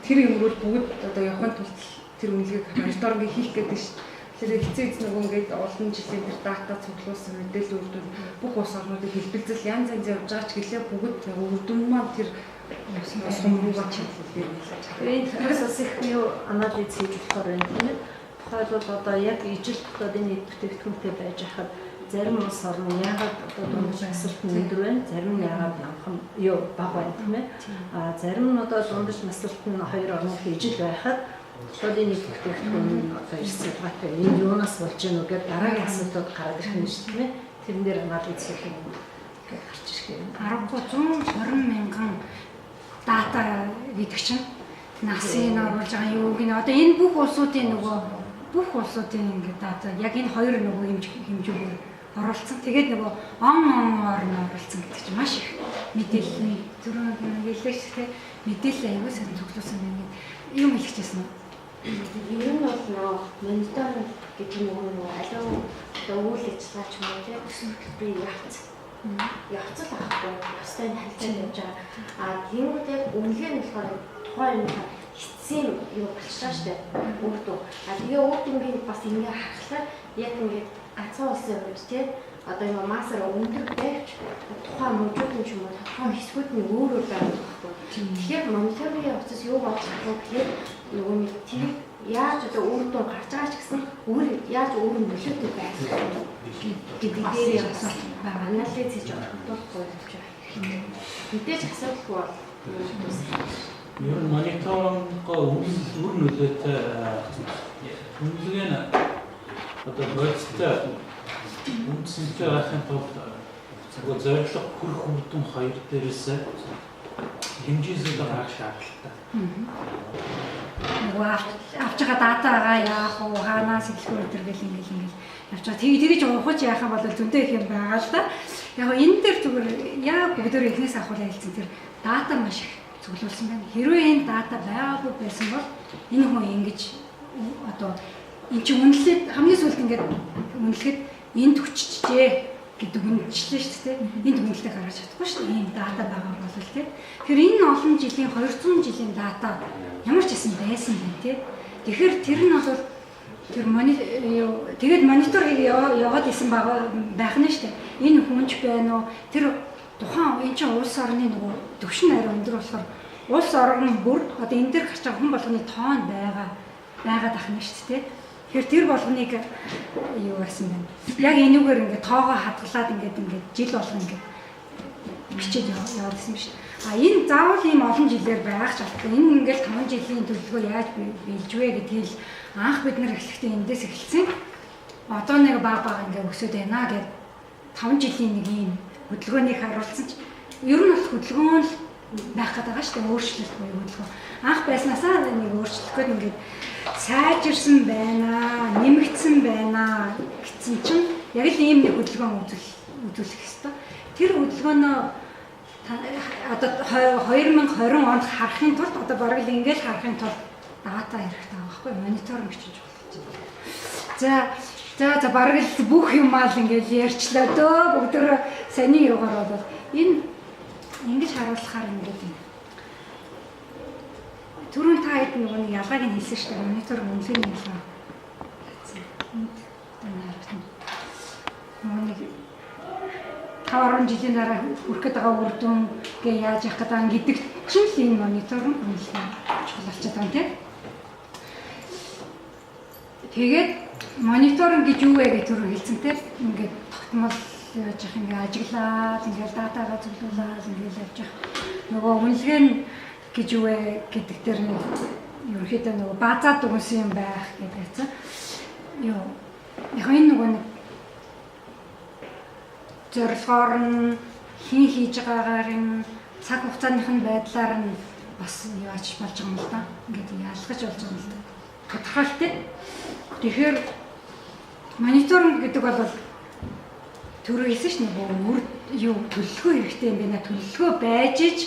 тэр юмрууд бүгд одоо явахын тулд тэр үнэлгээг мониторинг хийх гэдэг шүү. Тэр хэцүү нөгөө ингээд олон жилийн тэр дата цуглуулсан мэдээлэл үр дүн бүх улс орнуудыг хэлбэлзэл янз янз явж байгаа ч гэлээ бүгд үр дүн маань тэр сумруугаа чиглэлээр хэлж байгаа. Энэ тэрс бас их юу анализ хийж болохоор байна тийм ээ. Тухайлбал одоо яг ижил дотоодын нийт бүтээгдэхүүнтэй байж хахад зарим улс орн яагаад одоо дундаж насалт нь өндөр байна, зарим нь яагаад амхан юу бага байна тийм ээ. Зарим нь одоо дундаж насалт нь хоёр орныг ижил байхад дотоодын нийт бүтээгдэхүүн одоо эрсдэлтэй энэ юунаас болж гэнэ үү гэдэг дараагийн асуудлууд гараад ирэх юм шүү дээ. Тэрэн дээр анализ хийх юм гарч ирэх юм. 120 мянган дата гэдэг чинь насын оруулж байгаа юу гэнэ. Одоо энэ бүх улсуудын ингээд дата яг энэ хоёр нөгөө хэмжүүгээр оруулсан. Тэгээд нөгөө он-оор нь оруулсан гэдэг чинь маш их мэдээлэл зүрх хэллээч те мэдээлэл аягүй сайн цуглуулсан байна. Юм хэлчихсэн үү? Ер нь бол нөгөө мониторинг гэдэг нөгөө аливаа одоо үйл ажиллагаа ч юм уу тийм өсөлттэй явцал авахгүй ёстой нь халдсан явж байгаа. Тиймүүдээ үнэлгээ нь болохоор тухайн юм хэцсэн юу болчихлоо шүү дээ. Өөртөө. Тэгээ өөртөө бас ингэ харахлаа яг ингээд ганцхан улсын хувьд тийм одоо юм масаар өндөр байвч тухайн мужуудын ч юм уу тухайн хэсгүүд нь өөр өөр байдаг байхгүй. Тэгэхээр мониторинг явцас юу болж байгаа вэ гэхээр нөгөө нэг тийм яаж одоо үр дүн гарч байгаа ч гэсэн яаж өөр нөлөөтэй байх гэдэг дээр явсан анализ хийж бодохгүй явж байгаа. Мэдээж асуудалгүй бол ер нь мониторингоо үр нөлөөтэй үнэлгээ нь одоо бодистой үндсэнтэй байхын тулд зөвхөн зорилго хүрх үр дүн хоёр дээрээс хэмжээсээ гаргах шаардлагатай. Нөгөө авч байгаа датагаа яах вэ? Хаанаас эхлэх вэ гэл ингээл явж байгаа. Тэгж ухаж яах юм бол зөндөө их юм байгаа л да. Яг энэ дээр зүгээр яг бүгдөө эхнээс авахлаа хэлсэн тэр дата маш их цуглуулсан байна. Хэрвээ энэ дата байгаагүй байсан бол энэ хүн ингэж одоо эн чинь үнэлээд хамгийн сүүлд ингээд үнэлэхэд энд хүчжээ гэдэг үнэлжлээ шүү дээ. Энд үнэлтийг гаргаж чадахгүй шүү дээ. Энэ дата байгаа бол тийм. Тэгэхээр энэ олон жилийн 200 жилийн дата ямар ч хэсэн байсан байх тийм. Тэгэхээр тэр нь бол тэр тэгээд монитор яваад исэн байх нь шүү дээ. Энэ хүнч байна уу? Тэр тухайн энэ чинь улс орны нөгөө төвшин арай өндөр болохоор улс орн бүр одоо энэ дээр гарч байгаа хүн болгоны тоон байгаад ахна шүү дээ. Тэгэхээр тэр болгоныг юу гэсэн бэ? Яг энүүгээр ингээд тоогоо хадгалаад ингээд жил болгоо ингээд бичээд яваад гэсэн биш. Энэ заавал ийм олон жилээр байх шалтгаан. Энэ ингээд 5 жилийн төлөвлөгөө яаж биелж вэ гэдгийг анх бид нар эхлэхдээ эндээс эхэлсэн. Одоо нэг баг ингээд өсөд байна гэд 5 жилийн нэг ийм хөдөлгөөнийг харуулсан ч ер нь бол хөдөлгөөн л байх гэдэг байгаа шүү дээ. Өөрчлөлт буюу хөдөлгөөн. Анх байснаасаа нэг өөрчлөлтөд ингээд сайжирсан байна, нэмэгдсэн байна гэсэн чинь яг л ийм нэг хөдөлгөөн үзүүлэх ёстой. Тэр хөдөлгөөнөө одоо 2020 онд харахын тулд одоо бараг л ингээд харахын тулд дата хэрэгтэй байгаа байхгүй мониторинг хийж болно. За бараг л бүх юмаа л ингээд ярьчлаа дөө бүгдөө саний юугаар бол энэ ингэж харуулахаар ингээд юм. Түрүүн та хэд нэг ялгааг нь хэлсэн шүү дээ мониторинг үнэлгээний ялгаа. Нэг 5 жилийн дараа хүрэх гээд байгаа үр дүн гээ яаж явах гэдэг чинь л энэ мониторинг үнэлгээ чухал болчиход байна тийм. Тэгээд мониторинг гэж юу вэ гэж түрүү хэлсэнтэй ингээд тогтмол яаж явах ингээд ажиглаад ингээд датагаа зөвлүүлээд ингээд явж явах. Нөгөө үнэлгээ гэж юу вэ гэдэг дээр ерөнхийдөө нөгөө базаад өгсөн юм байх гэдэг чинь. Юу яг энэ нөгөө зорилгоор нь хин хийж байгаагаар нь цаг хугацааных нь байдлаар нь бас яаж болж байгаа юм л да. Ингээд ялгаж болж байгаа юм л да. Тодорхойлттой. Тэгэхээр мониторинг гэдэг бол түрүү хэлсэн ш нь бүр юу төлөвлөгөө хэрэгтэй юм байна. Төлөвлөгөө байж иж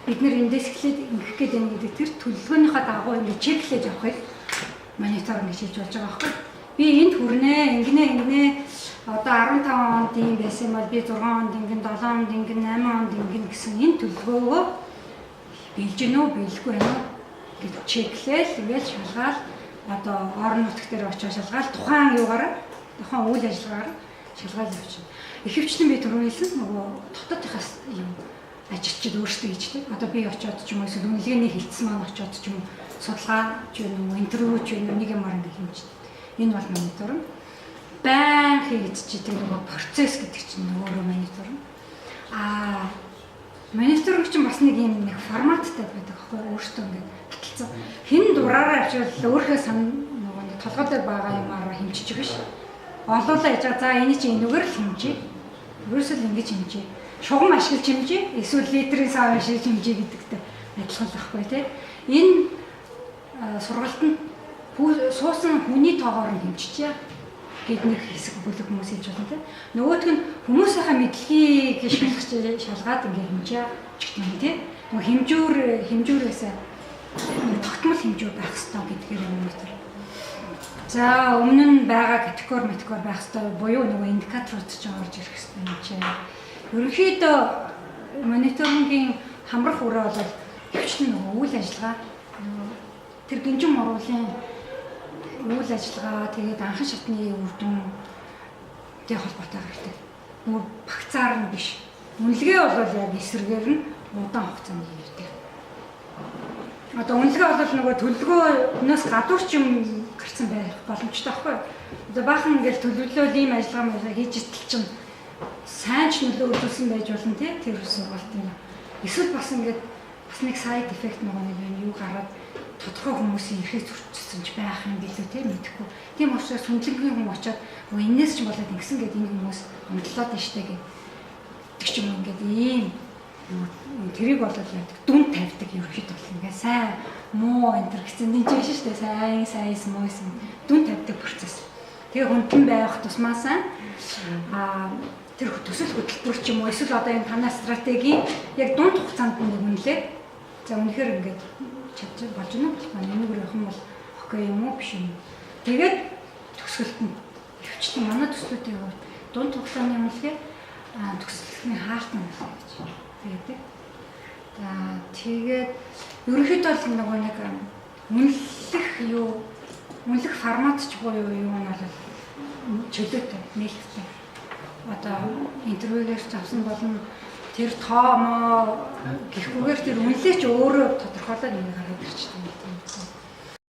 бид нэр эндээс эхлээд ингэх гээд байна гэдэг тэр төлөвлөгөөнийхөө дагуу ингээд чеклэж явахыг мониторинг гэж хэлж болж байгаа байхгүй. Би энд хүрнэ, ингэнэ одоо 15 онд юм байсан юм бол би 6 онд ингэн 7 онд ингэн 8 онд ингэн гэсэн энэ төлөвлөгөөгөө биелж гэнэ үү, биелэхгүй байна уу гэж чеклээл ингээд шалгаал одоо орон нутг дээр очиж шалгаал тухайн юугаар тухайн үйл ажиллагаагаар шалгаал явуулчихна. Ихэвчлэн би түрүү хэлсэн нөгөө дотоодынхаас юм ажилчид өөрсдөө хийждэг. Одоо би очиод ч юм уу эсвэл үнэлгээний хилцсэн маань очиод ч юм уу судалгаа ч юм уу интервью ч юм уу нэг юмар ингэ хэмждэг. Энэ бол мониторинг. Байн хийгдчихдэг нөгөө процесс гэдэг чинь өөрөө мониторинг. Мониторинг чинь бас нэг юм нэг форматтай байдаг аахгүй өөртөө ингээд баталсан. Хин дураараа авчвал өөрхөө нөгөө нэг толгой дээр байгаа юмараа хэмжиж байгаа ш. Олоолаа яж за энэ чинь энэгээр л хэмжээ. Ерөөсөө л ингэж хэмжээ. Шугам ашиглаж хэмжээ. Эсвэл литрийн сав ашиглаж хэмжээ гэдэгтэй адилхан байхгүй тий. Энэ сургалтанд суусан хүний тоогоор нь хэмжчихье гэд нэг хэсэг бүлэг хүмүүс хэлж байна тий. Нөгөөх нь хүмүүсийнхээ мэдлэгийг шалгаад ингээ хэмжээ ч гэдэг юм тий. Нөгөө хэмжүүрээс тогтмол хэмжүү байх хэрэгтэй гэдгээр юм байна. За өмнө нь байгаа категори байх хэрэгтэй буюу нөгөө индикаторууд ч орж ирэх хэрэгтэй юм чинь. Ерөнхийдөө мониторингийн хамрах үрээ бол хөвчлэн нөгөө үйл ажиллагаа тэр гинжин мөрөлийн үйл ажиллагаа тэгээд анхан шатны үр дүнтэй холбоотой хэрэгтэй. Бүр багцаар нь биш. Үнэлгээ бол яг эсрэгээр нь удаан хугацааны хэрэгтэй. Одоо үнэлгээ бол нөгөө төлөвлөгөөнөөс гадуур ч юм гарсан байх боломжтой байхгүй. Одоо баахан ингээл төлөвлөлөө ийм ажиллагаа хийж идэл чинь сайн ч нөлөө үзүүлсэн байж болно тий тэр сургалт юм. Эсвэл бас ингээд бас нэг сайд эффект нөгөө нэг юм юу гараад тодорхой хүмүүсийн эрхээ зөрчсөн ч байх юм билүү тий мэдэхгүй. Тийм учраас хүндлэнгийн хүн очоод энэс ч болоод ингэсэн гэдэг энэ хүмүүс онцлоод нь штэ гэдэг ч юм ингээд ийм тэрийг болоод яадаг дүн тавьдаг ерөөхдөө бол ингээ сайн муу энэ төр гэсэн нэг юм шүү дээ сайн муу юм дүн тавьдаг процесс. Тэгээ хүндлэн байх тусмаасаа тэр төсөл хөтөлбөр ч юм уу эсвэл одоо энэ танай стратеги яг дунд хугацаанд нэг үнэлээд за үнэхээр ингээд чадчих болж байна уу манайгаар явах юм бол окей юм уу биш юм. Тэгээд төсөлт нь хөвчлэн манай төслүүдийн хувьд дунд хугацааны үнэлгээ төсөлтний хаалтна гэж байдаг. Тэгээд ерөнхийдөө л нөгөө нэг үнэлэх формат ч буюу юу нь бол чөлөөтэй нээлттэй. Одоо интервьюгээр авсан болон тэр тоомоо гэхгүйгээр тэр үнэлээч өөрөө тодорхойлоод нэг гараад ирчихсэн юм.